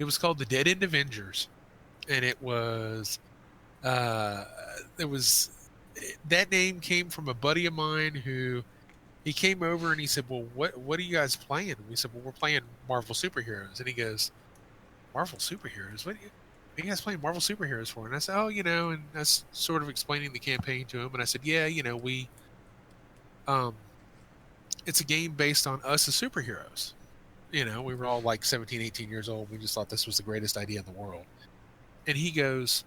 was called the Dead End Avengers. And it was, that name came from a buddy of mine who, he came over and he said, well, what are you guys playing? And we said, well, we're playing Marvel superheroes. And he goes, Marvel superheroes? What are you guys playing Marvel superheroes for? And I said, oh, and I was sort of explaining the campaign to him. And I said, yeah, we, it's a game based on us as superheroes. We were all like 17, 18 years old. We just thought this was the greatest idea in the world. And he goes,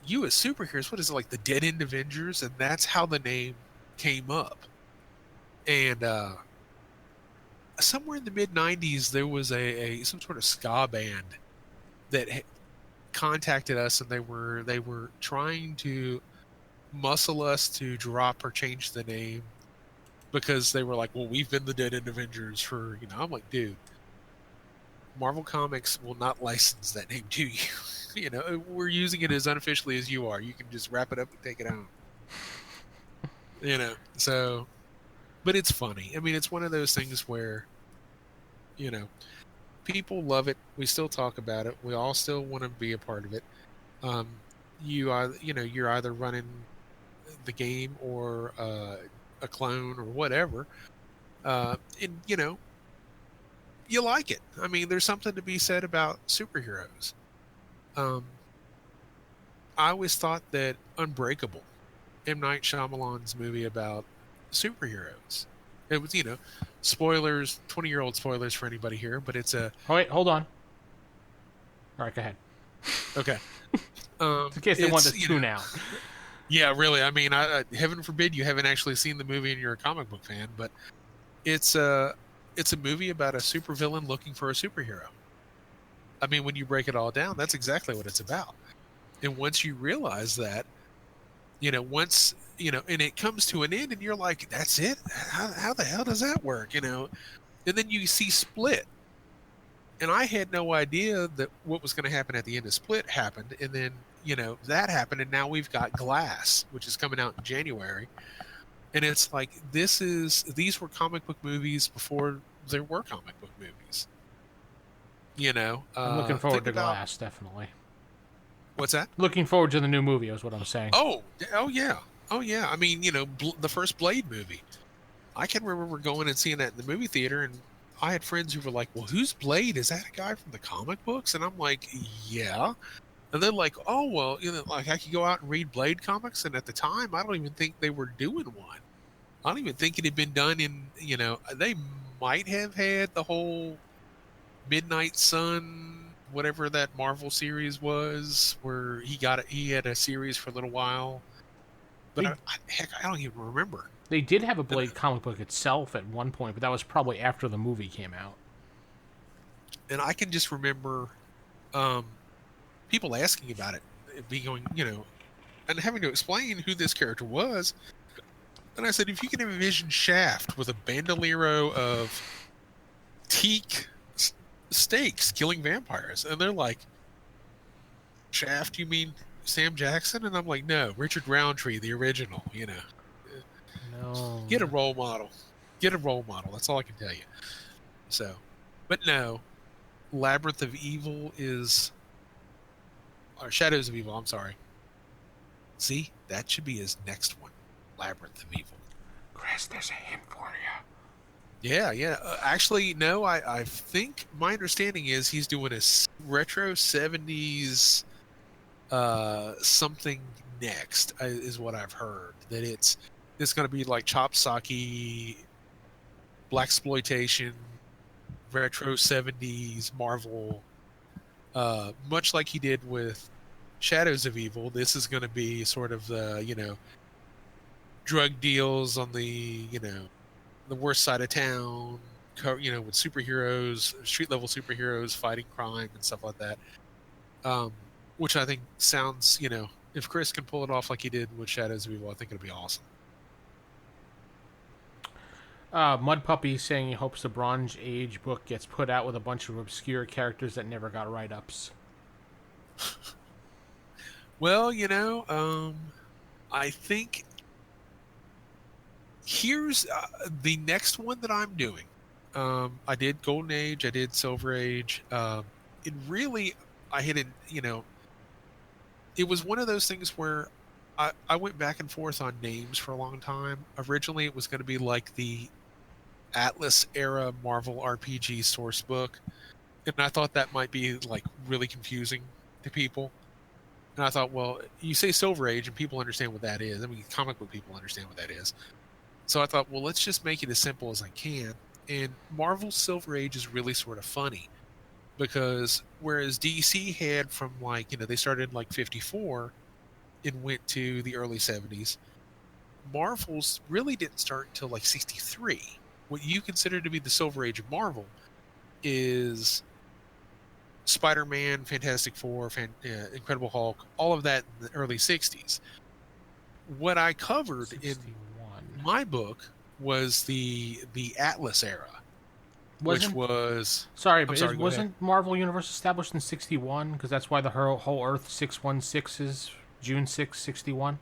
you as superheroes, what is it, like the Dead End Avengers? And that's how the name came up. And somewhere in the mid 90s, there was some sort of ska band that contacted us, and they were trying to muscle us to drop or change the name because they were like, well, we've been the Dead End Avengers for, I'm like, dude, Marvel Comics will not license that name to you. We're using it as unofficially as you are. You can just wrap it up and take it home. So, but it's funny. I mean, it's one of those things where, people love it. We still talk about it. We all still want to be a part of it. Um, you're either running the game or a clone or whatever, and you like it. I mean, there's something to be said about superheroes. Um, I always thought that Unbreakable, M. Night Shyamalan's movie about superheroes, it was, spoilers, 20-year-old spoilers for anybody here, but it's a
Oh, wait, hold on. All right, go ahead.
okay.
In case they want to tune out.
Yeah, really. I mean, heaven forbid you haven't actually seen the movie and you're a comic book fan, but it's a movie about a supervillain looking for a superhero. I mean, when you break it all down, that's exactly what it's about. And once you realize that, and it comes to an end, and you're like, "That's it? How the hell does that work?" And then you see Split, and I had no idea that what was going to happen at the end of Split happened, and then that happened, and now we've got Glass, which is coming out in January, and it's like these were comic book movies before there were comic book movies.
I'm looking forward to Glass, definitely.
What's that?
Looking forward to the new movie is what I'm saying.
Oh yeah. I mean, the first Blade movie. I can remember going and seeing that in the movie theater, and I had friends who were like, "Well, who's Blade? Is that a guy from the comic books?" And I'm like, "Yeah." And they're like, "Oh, well, like I could go out and read Blade comics." And at the time, I don't even think they were doing one. I don't even think it had been done in. They might have had the whole Midnight Sun, whatever that Marvel series was, where he had a series for a little while. But I don't even remember.
They did have a Blade comic book itself at one point, but that was probably after the movie came out.
And I can just remember people asking about it, being going, and having to explain who this character was. And I said, if you can envision Shaft with a bandolero of teak steaks killing vampires, and they're like, Shaft, you mean Sam Jackson? And I'm like, no, Richard Roundtree, the original.
No.
Get a role model. That's all I can tell you. So, but no, Labyrinth of Evil or Shadows of Evil. I'm sorry. See, that should be his next one. Labyrinth of Evil.
Chris, there's a hint for you.
Yeah. Actually, no. I think my understanding is he's doing a retro 70s something next, is what I've heard. That it's going to be like chopsocky, blaxploitation, retro 70s Marvel, much like he did with Shadows of Evil. This is going to be sort of the drug deals on the the worst side of town, with superheroes, street level superheroes fighting crime and stuff like that. Which I think sounds, if Chris can pull it off like he did with Shadows of Evil, I think it'll be awesome.
Mud Puppy saying he hopes the Bronze Age book gets put out with a bunch of obscure characters that never got write-ups.
Well, I think here's the next one that I'm doing. I did Golden Age, I did Silver Age. It really, I hit it, it was one of those things where I went back and forth on names for a long time. Originally, it was going to be like the Atlas era Marvel RPG source book, and I thought that might be like really confusing to people. And I thought, well, you say Silver Age and people understand what that is. I mean, comic book people understand what that is. So I thought, well, let's just make it as simple as I can. And Marvel's Silver Age is really sort of funny because whereas DC had from they started in like 54 and went to the early 70s, Marvel's really didn't start until like 63. What you consider to be the Silver Age of Marvel is Spider-Man, Fantastic Four, Incredible Hulk, all of that in the early 60s. What I covered
61.
in my book was the Atlas era, wasn't
Marvel Universe established in 61? Because that's why the whole Earth 616 is June 6, 61.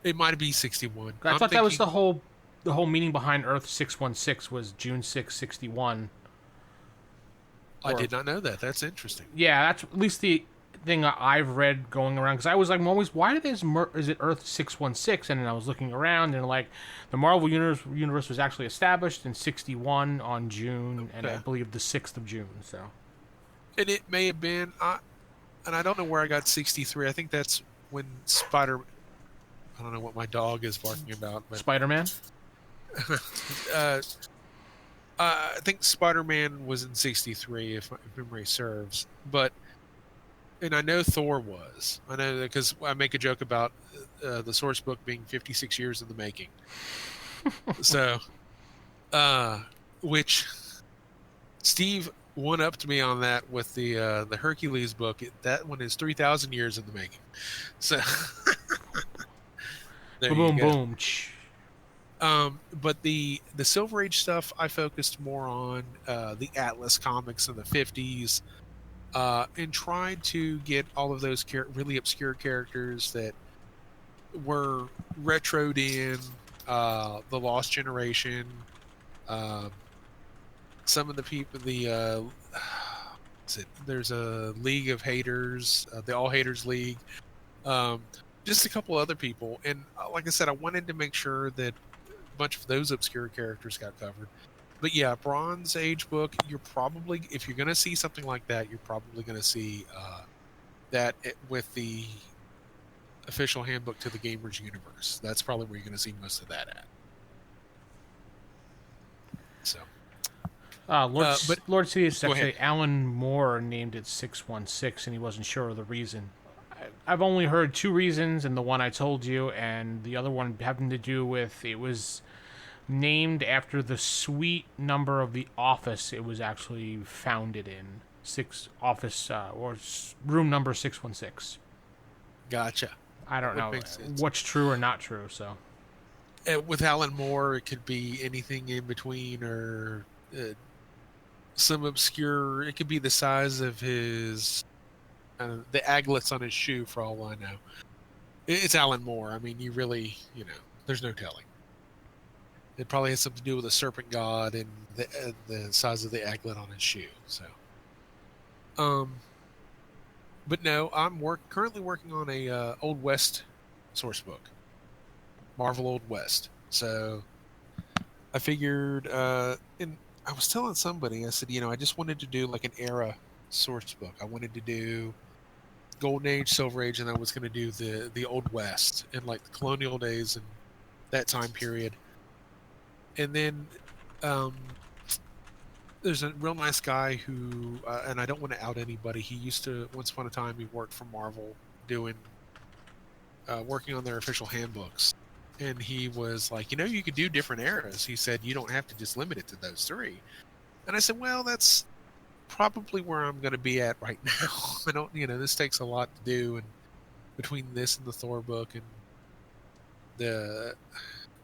It might be 61.
I thought that was the whole meaning behind Earth 616 was June 6, 61.
I did not know that. That's interesting.
Yeah, that's at least the thing I've read going around. Because I was like, always, why did this is it Earth 616? And then I was looking around, and like the Marvel universe was actually established in 61 on June, and I believe the 6th of June. So,
and it may have been, and I don't know where I got 63. I think that's when Spider. I don't know what my dog is barking about. But,
Spider-Man.
I think Spider-Man was in 63, if memory serves. But, and I know Thor was. I know that because I make a joke about the source book being 56 years in the making. So, which Steve one-upped me on that with the Hercules book. That one is 3,000 years in the making. So, there
Boom,
you go.
boom.
But the Silver Age stuff, I focused more on the Atlas comics in the 50s, and tried to get all of those really obscure characters that were retroed in, the Lost Generation, some of the people, there's a League of Haters, the All Haters League, just a couple other people, and like I said, I wanted to make sure that bunch of those obscure characters got covered. But yeah, Bronze Age book, you're probably, if you're going to see something like that, you're probably going to see that with the official handbook to the Gamers Universe. That's probably where you're going to see most of that at. So,
Lord Sidious actually, Alan Moore named it 616, and he wasn't sure of the reason. I've only heard two reasons, and the one I told you, and the other one having to do with it was named after the suite number of the office it was actually founded in. Or room number 616.
Gotcha.
I don't know what's true or not true. So,
with Alan Moore, it could be anything in between, or some obscure. It could be the size of his. The aglets on his shoe, for all I know. It's Alan Moore. I mean, you really, there's no telling. It probably has something to do with the serpent god and the size of the aglet on his shoe. So, but no, I'm currently working on a Old West source book, Marvel Old West. So, I figured, and I was telling somebody, I said, I just wanted to do like an era source book. I wanted to do Golden Age, Silver Age, and I was going to do the Old West in like the colonial days and that time period. And then there's a real nice guy who, and I don't want to out anybody, he used to, once upon a time, he worked for Marvel working on their official handbooks. And he was like, you could do different eras. He said, you don't have to just limit it to those three. And I said, well, that's probably where I'm going to be at right now. I don't, this takes a lot to do, and between this and the Thor book and the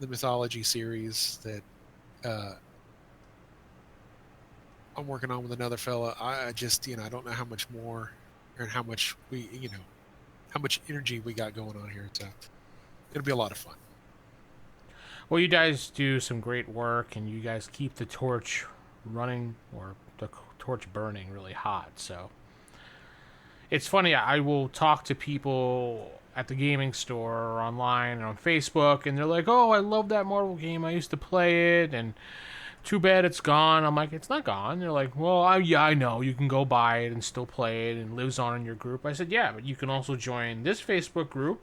mythology series that I'm working on with another fella, I just, I don't know how much more and how much how much energy we got going on here. So it'll be a lot of fun.
Well, you guys do some great work, and you guys keep the torch running, or the torch burning really hot. So it's funny, I will talk to people at the gaming store or online and on Facebook, and they're like, oh, I love that Marvel game, I used to play it, and too bad it's gone. I'm like, it's not gone. They're like, well, yeah, I know, you can go buy it and still play it, and it lives on in your group. I said, yeah, but you can also join this Facebook group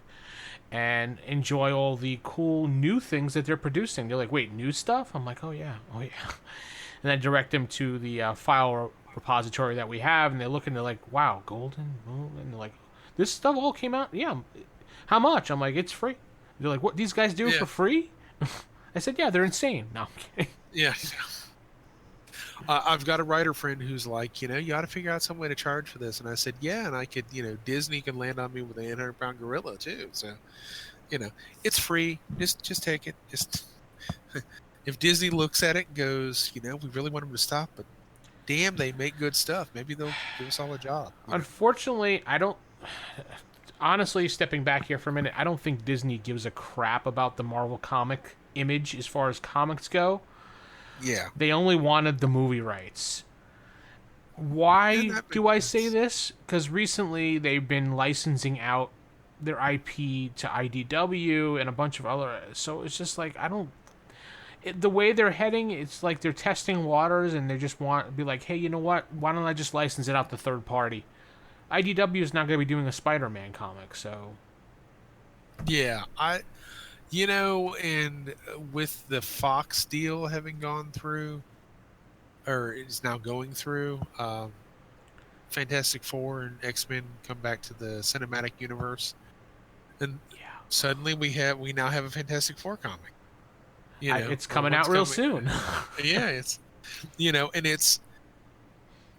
and enjoy all the cool new things that they're producing. They're like, wait, new stuff? I'm like, oh yeah. And I direct them to the file repository that we have, and they look and they're like, wow, Golden Moon, and they're like, this stuff all came out? Yeah. How much? I'm like, it's free. They're like, what, these guys do it for free? I said, yeah, they're insane. No, I'm kidding.
Yeah. I've got a writer friend who's like, you ought to figure out some way to charge for this. And I said, yeah, and I could, Disney can land on me with an 800-pound gorilla too. So, it's free. Just take it. Just if Disney looks at it and goes, we really want them to stop, but damn, they make good stuff. Maybe they'll give us all a job.
Unfortunately, I don't. Honestly, stepping back here for a minute, I don't think Disney gives a crap about the Marvel comic image as far as comics go.
Yeah.
They only wanted the movie rights. Why
that
do
makes
I say
sense.
this? Because recently they've been licensing out their IP to IDW and a bunch of other. So it's just like I don't. The way they're heading, it's like they're testing waters and they just want to be like, hey, you know what? Why don't I just license it out to third party? IDW is not going to be doing a Spider-Man comic, so
Yeah, and with the Fox deal having gone through, or is now going through, Fantastic Four and X-Men come back to the cinematic universe, and
yeah,
suddenly we now have a Fantastic Four comic.
it's
Or
coming out
one's
real
coming.
soon.
Yeah, it's and it's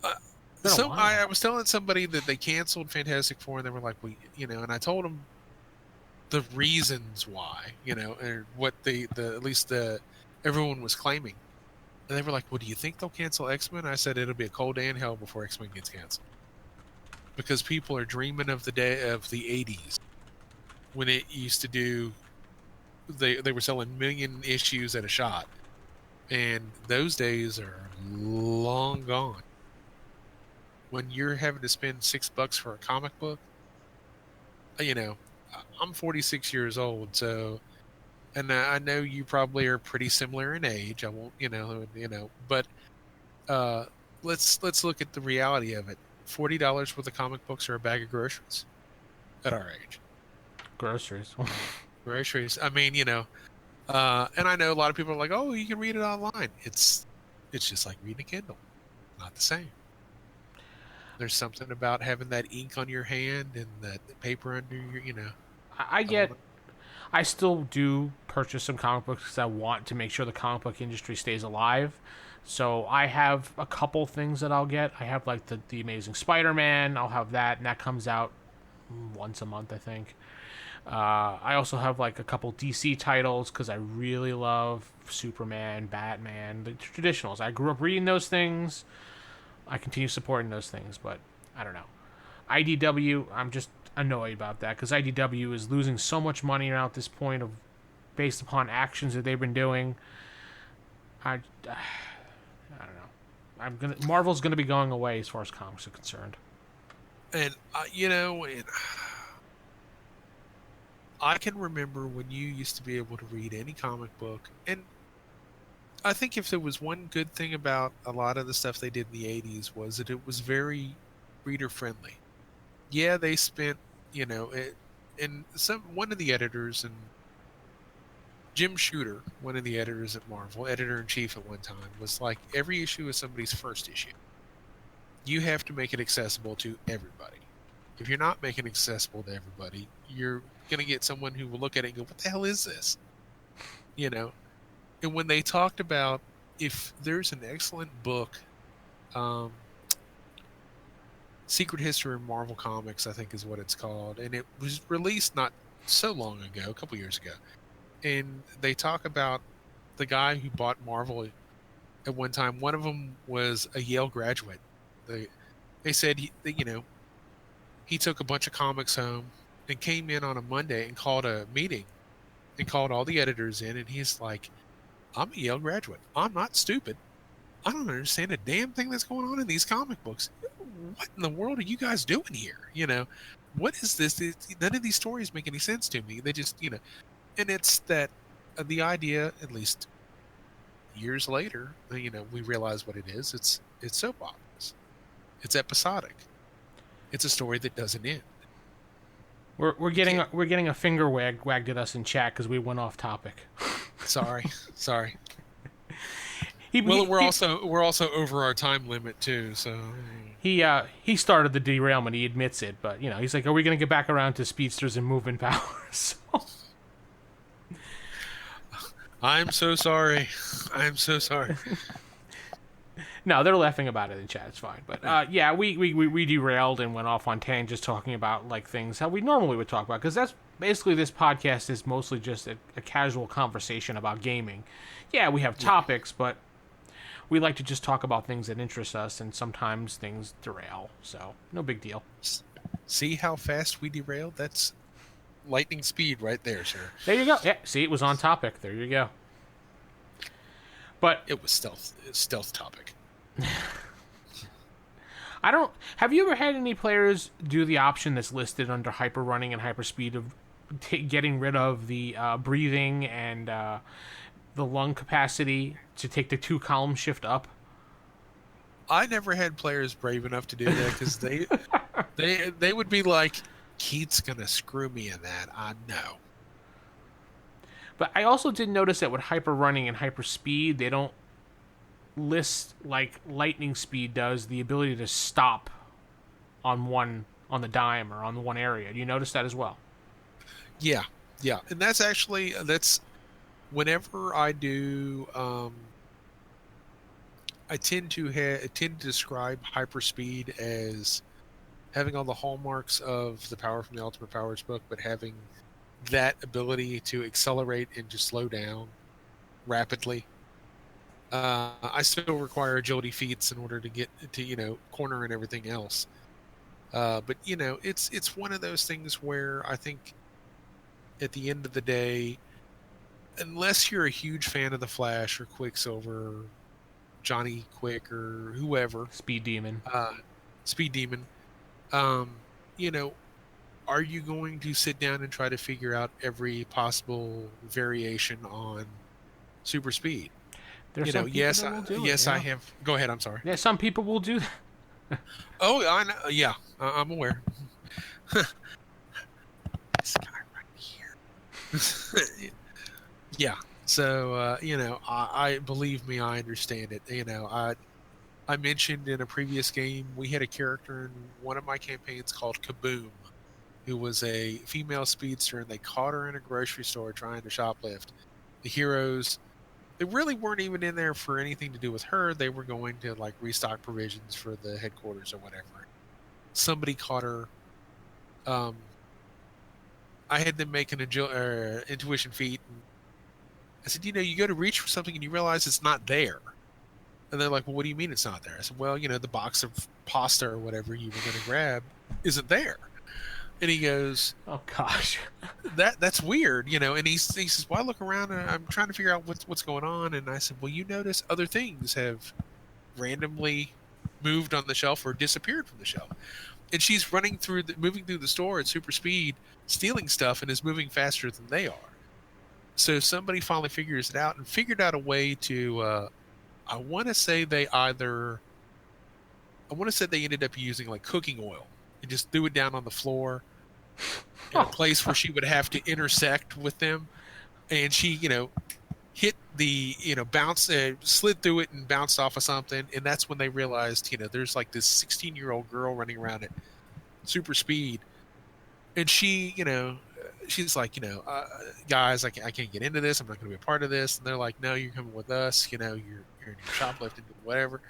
uh,
Been a
so
while.
I was telling somebody that they canceled Fantastic Four, and they were like, and I told them the reasons why, or what the at least the everyone was claiming. And they were like, "Well, do you think they'll cancel X-Men?" I said it'll be a cold day in hell before X-Men gets canceled. Because people are dreaming of the day of the 80s when it used to do they were selling million issues at a shot. And those days are long gone. When you're having to spend $6 for a comic book, you know, I'm 46 years old, so and I know you probably are pretty similar in age. I won't, but uh, let's look at the reality of it. $40 worth of comic books are a bag of groceries at our age.
Groceries.
Groceries. I mean, and I know a lot of people are like, "Oh, you can read it online." It's just like reading a Kindle, not the same. There's something about having that ink on your hand and that paper under your.
I
I don't
get.
know.
I still do purchase some comic books because I want to make sure the comic book industry stays alive. So I have a couple things that I'll get. I have like the Amazing Spider-Man. I'll have that, and that comes out once a month, I think. I also have like a couple DC titles because I really love Superman, Batman, the traditionals. I grew up reading those things. I continue supporting those things, but I don't know. IDW, I'm just annoyed about that because IDW is losing so much money now at this point of based upon actions that they've been doing. I don't know. Marvel's gonna be going away as far as comics are concerned.
And and I can remember when you used to be able to read any comic book, and I think if there was one good thing about a lot of the stuff they did in the 80s was that it was very reader friendly. Yeah, they spent, it, and one of the editors, and Jim Shooter, one of the editors at Marvel, editor in chief at one time, was like, every issue is somebody's first issue. You have to make it accessible to everybody. If you're not making it accessible to everybody, you're going to get someone who will look at it and go, "What the hell is this?" You know. And when they talked about if there's an excellent book, um, Secret History of Marvel Comics, I think is what it's called, and it was released not so long ago, a couple years ago. And they talk about the guy who bought Marvel at one time. One of them was a Yale graduate. They said he took a bunch of comics home and came in on a Monday and called a meeting and called all the editors in, and he's like, "I'm a Yale graduate. I'm not stupid. I don't understand a damn thing that's going on in these comic books. What in the world are you guys doing here? What is this? None of these stories make any sense to me. They just, and it's that the idea, at least years later, we realize what it is. It's soap operas. It's episodic. It's a story that doesn't end.
We're getting a finger wagged at us in chat because we went off topic.
Sorry.
He
We're also over our time limit too. So
he started the derailment. He admits it, but he's like, "Are we going to get back around to speedsters and movement powers?"
I'm so sorry. I'm so sorry.
No, they're laughing about it in chat. It's fine. But yeah, we derailed and went off on tangents talking about like things how we normally would talk about because that's basically this podcast is mostly just a casual conversation about gaming. Yeah, we have topics, but we like to just talk about things that interest us, and sometimes things derail. So no big deal.
See how fast we derailed? That's lightning speed right there, sir.
There you go. Yeah, see, it was on topic. There you go. But
it was stealth topic.
I don't. Have you ever had any players do the option that's listed under hyper running and hyper speed of getting rid of the breathing and the lung capacity to take the 2-column shift up?
I never had players brave enough to do that because they would be like, Keith's gonna screw me in that. I know.
But I also did notice that with hyper running and hyper speed, they don't list like lightning speed does the ability to stop on the dime or on the one area. Do you notice that as well?
Yeah, yeah, and that's whenever I do. I tend to describe hyperspeed as having all the hallmarks of the Power from the Ultimate Powers book, but having that ability to accelerate and to slow down rapidly. I still require agility feats in order to get to corner and everything else. But it's one of those things where I think at the end of the day, unless you're a huge fan of the Flash or Quicksilver, Johnny Quick or whoever,
Speed Demon.
Speed Demon, are you going to sit down and try to figure out every possible variation on super speed?
There's some people that will do it,
I have. Go ahead. I'm sorry.
Yeah, some people will do that.
Oh, I know. Yeah, I'm aware. This guy right here. Yeah. So I believe me, I understand it. I mentioned in a previous game we had a character in one of my campaigns called Kaboom, who was a female speedster, and they caught her in a grocery store trying to shoplift. The heroes, they really weren't even in there for anything to do with her. They were going to like restock provisions for the headquarters or whatever. Somebody caught her. I had them make an intuition feat. And I said, you go to reach for something and you realize it's not there. And they're like, well, what do you mean it's not there? I said, well, the box of pasta or whatever you were going to grab isn't there. And he goes,
oh gosh,
that's weird, and he says, well, I look around and I'm trying to figure out what's going on. And I said, well, you notice other things have randomly moved on the shelf or disappeared from the shelf. And she's moving through the store at super speed, stealing stuff, and is moving faster than they are. So somebody finally figures it out and figured out a way to, I want to say they ended up using like cooking oil and just threw it down on the floor in a place where she would have to intersect with them. And she, hit the, slid through it and bounced off of something. And that's when they realized, there's like this 16-year-old girl running around at super speed. And she, she's like, guys, I can't get into this. I'm not going to be a part of this. And they're like, no, you're coming with us. You're shoplifting, whatever.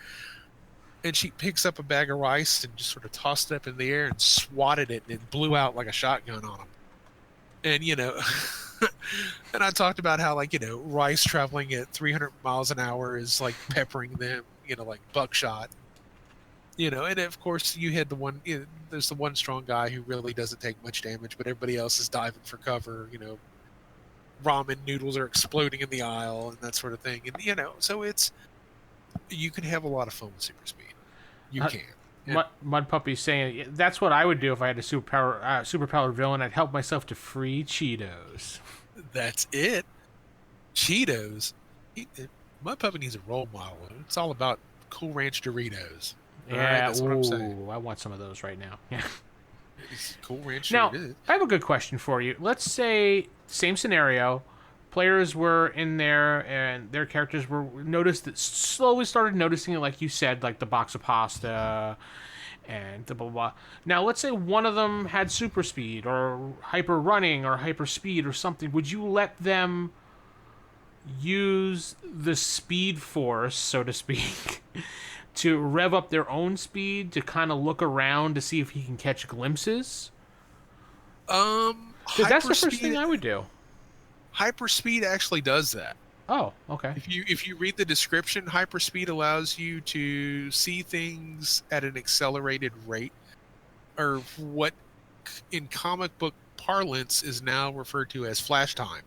And she picks up a bag of rice and just sort of tossed it up in the air and swatted it, and it blew out like a shotgun on them. And, and I talked about how, like, rice traveling at 300 miles an hour is like peppering them, like buckshot. And of course you had the one, there's the one strong guy who really doesn't take much damage, but everybody else is diving for cover. Ramen noodles are exploding in the aisle and that sort of thing. And, so you can have a lot of fun with super speed. You can. Yeah.
Mud Puppy's saying that's what I would do if I had a superpowered villain. I'd help myself to free Cheetos.
That's it. Cheetos. Mud Puppy needs a role model. It's all about Cool Ranch Doritos.
Yeah,
right, that's what I'm saying.
I want some of those right now. Yeah.
It's Cool Ranch.
Now, I have a good question for you. Let's say same scenario. Players were in there, and their characters were slowly started noticing it, like you said, like the box of pasta and the blah, blah, blah. Now, let's say one of them had super speed or hyper running or hyper speed or something. Would you let them use the speed force, so to speak, to rev up their own speed to kind of look around to see if he can catch glimpses? Because that's the first thing I would do.
Hyperspeed actually does that.
Oh, okay.
If you read the description, hyperspeed allows you to see things at an accelerated rate, or what in comic book parlance is now referred to as flash time.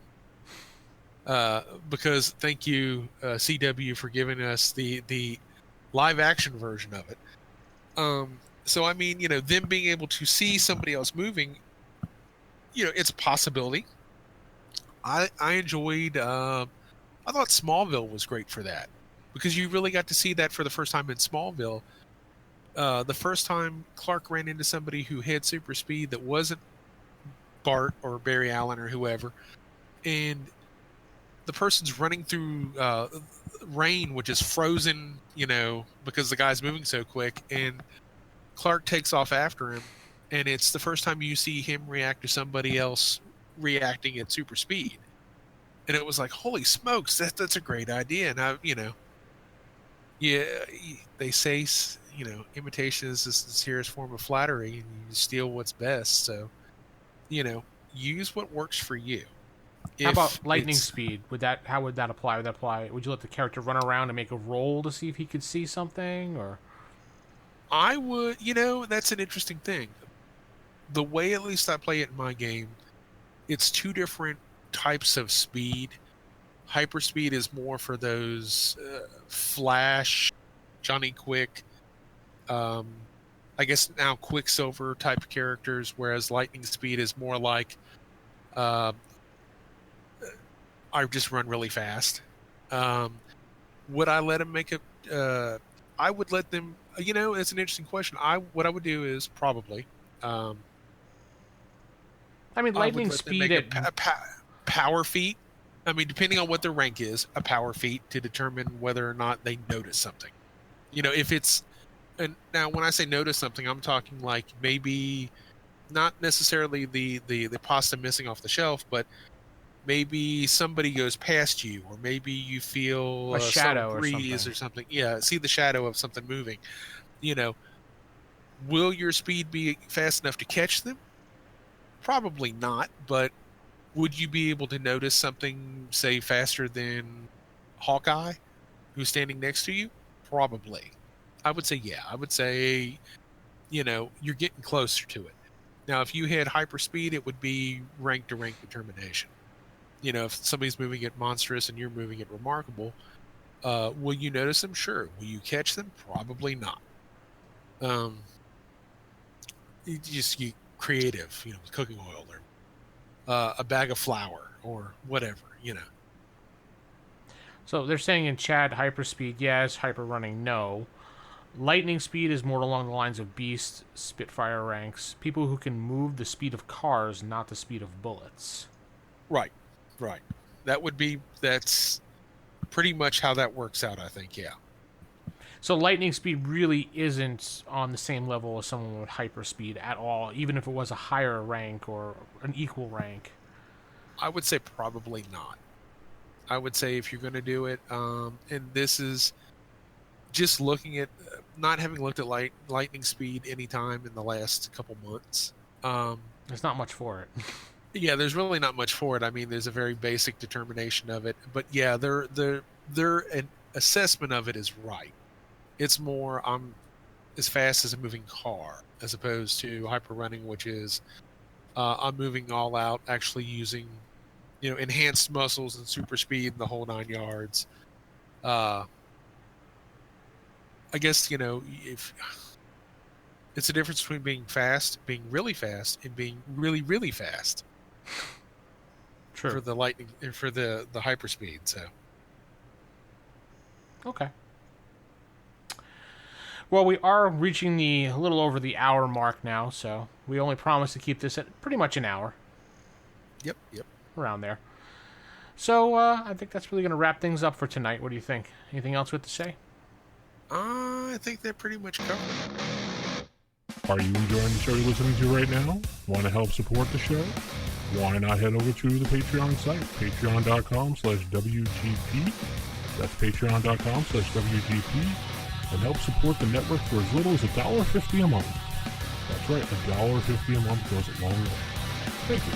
Because thank you, CW, for giving us the live action version of it. So I mean, them being able to see somebody else moving, it's a possibility. I enjoyed. I thought Smallville was great for that because you really got to see that for the first time in Smallville. The first time Clark ran into somebody who had super speed that wasn't Bart or Barry Allen or whoever, and the person's running through rain, which is frozen, because the guy's moving so quick, and Clark takes off after him, and it's the first time you see him react to somebody else reacting at super speed. And it was like, holy smokes, that's a great idea. And yeah, they say, imitation is the sincerest form of flattery, and you steal what's best. So, use what works for you.
How about lightning speed? How would that apply? Would you let the character run around and make a roll to see if he could see something, or?
I would, that's an interesting thing. The way, at least I play it in my game, it's two different types of speed. Hyperspeed is more for those Flash, Johnny Quick, I guess now Quicksilver type characters, whereas lightning speed is more like I just run really fast. Would I let them make a? I would let them. It's an interesting question. What I would do is probably.
Lightning speed at
power feat. I mean, depending on what their rank is, a power feat to determine whether or not they notice something. If it's, and now when I say notice something, I'm talking like maybe not necessarily the pasta missing off the shelf, but maybe somebody goes past you, or maybe you feel
a shadow
or something. Yeah, see the shadow of something moving. Will your speed be fast enough to catch them? Probably not, but would you be able to notice something, say, faster than Hawkeye, who's standing next to you? Probably. I would say, yeah. I would say, you're getting closer to it. Now, if you had hyperspeed, it would be rank-to-rank determination. If somebody's moving at monstrous and you're moving at remarkable, will you notice them? Sure. Will you catch them? Probably not. You just get creative, cooking oil or a bag of flour or whatever,
So they're saying in chat, hyperspeed, yes. Hyper running, no. Lightning speed is more along the lines of Beast, Spitfire ranks. People who can move the speed of cars, not the speed of bullets.
Right. That's pretty much how that works out, I think, yeah.
So lightning speed really isn't on the same level as someone with hyperspeed at all, even if it was a higher rank or an equal rank.
I would say probably not. I would say if you're going to do it, and this is just looking at, not having looked at lightning speed anytime in the last couple months.
There's not much for it.
Yeah, there's really not much for it. I mean, there's a very basic determination of it, but yeah, their an assessment of it is right. It's more I'm as fast as a moving car, as opposed to hyper running, which is I'm moving all out, actually using enhanced muscles and super speed and the whole 9 yards. I guess if it's a difference between being really fast, and being really, really fast.
True.
For the lightning, for the hyperspeed. So.
Okay. Well, we are reaching a little over the hour mark now, so we only promise to keep this at pretty much an hour.
Yep.
Around there. So, I think that's really going to wrap things up for tonight. What do you think? Anything else we have to say?
I think that pretty much covered it.
Are you enjoying the show you're listening to right now? Want to help support the show? Why not head over to the Patreon site, patreon.com/WGP. That's patreon.com/WGP. And help support the network for as little as $1.50 a month. That's right, $1.50 a month goes a long way. Thank you.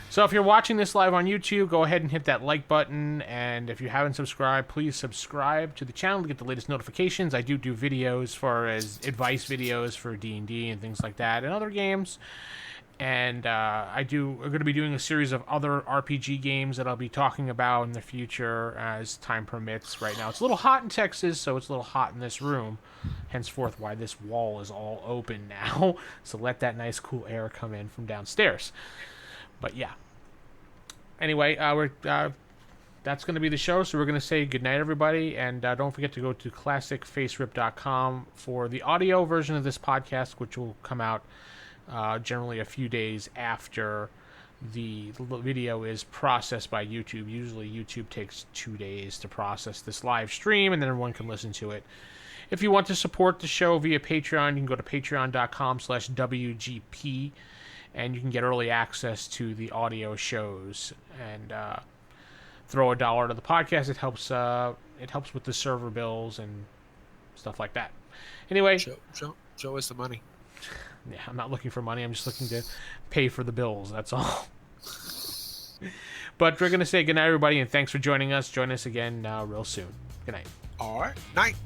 So if you're watching this live on YouTube, go ahead and hit that like button, and if you haven't subscribed, please subscribe to the channel to get the latest notifications. I do videos as advice videos for D&D and things like that and other games. And we're going to be doing a series of other RPG games that I'll be talking about in the future as time permits. Right now it's a little hot in Texas, so it's a little hot in this room. Henceforth, why this wall is all open now. So let that nice cool air come in from downstairs. But yeah. Anyway, that's going to be the show. So we're going to say goodnight, everybody. And don't forget to go to classicfaserip.com for the audio version of this podcast, which will come out generally a few days after the video is processed by YouTube. Usually YouTube takes 2 days to process this live stream, and then everyone can listen to it. If you want to support the show via Patreon, you can go to patreon.com/WGP, and you can get early access to the audio shows. And throw $1 to the podcast. It helps with the server bills and stuff like that. Anyway,
show us the money.
Yeah, I'm not looking for money. I'm just looking to pay for the bills. That's all. But we're going to say goodnight, everybody, and thanks for joining us. Join us again real soon. Good night.
All right. Night.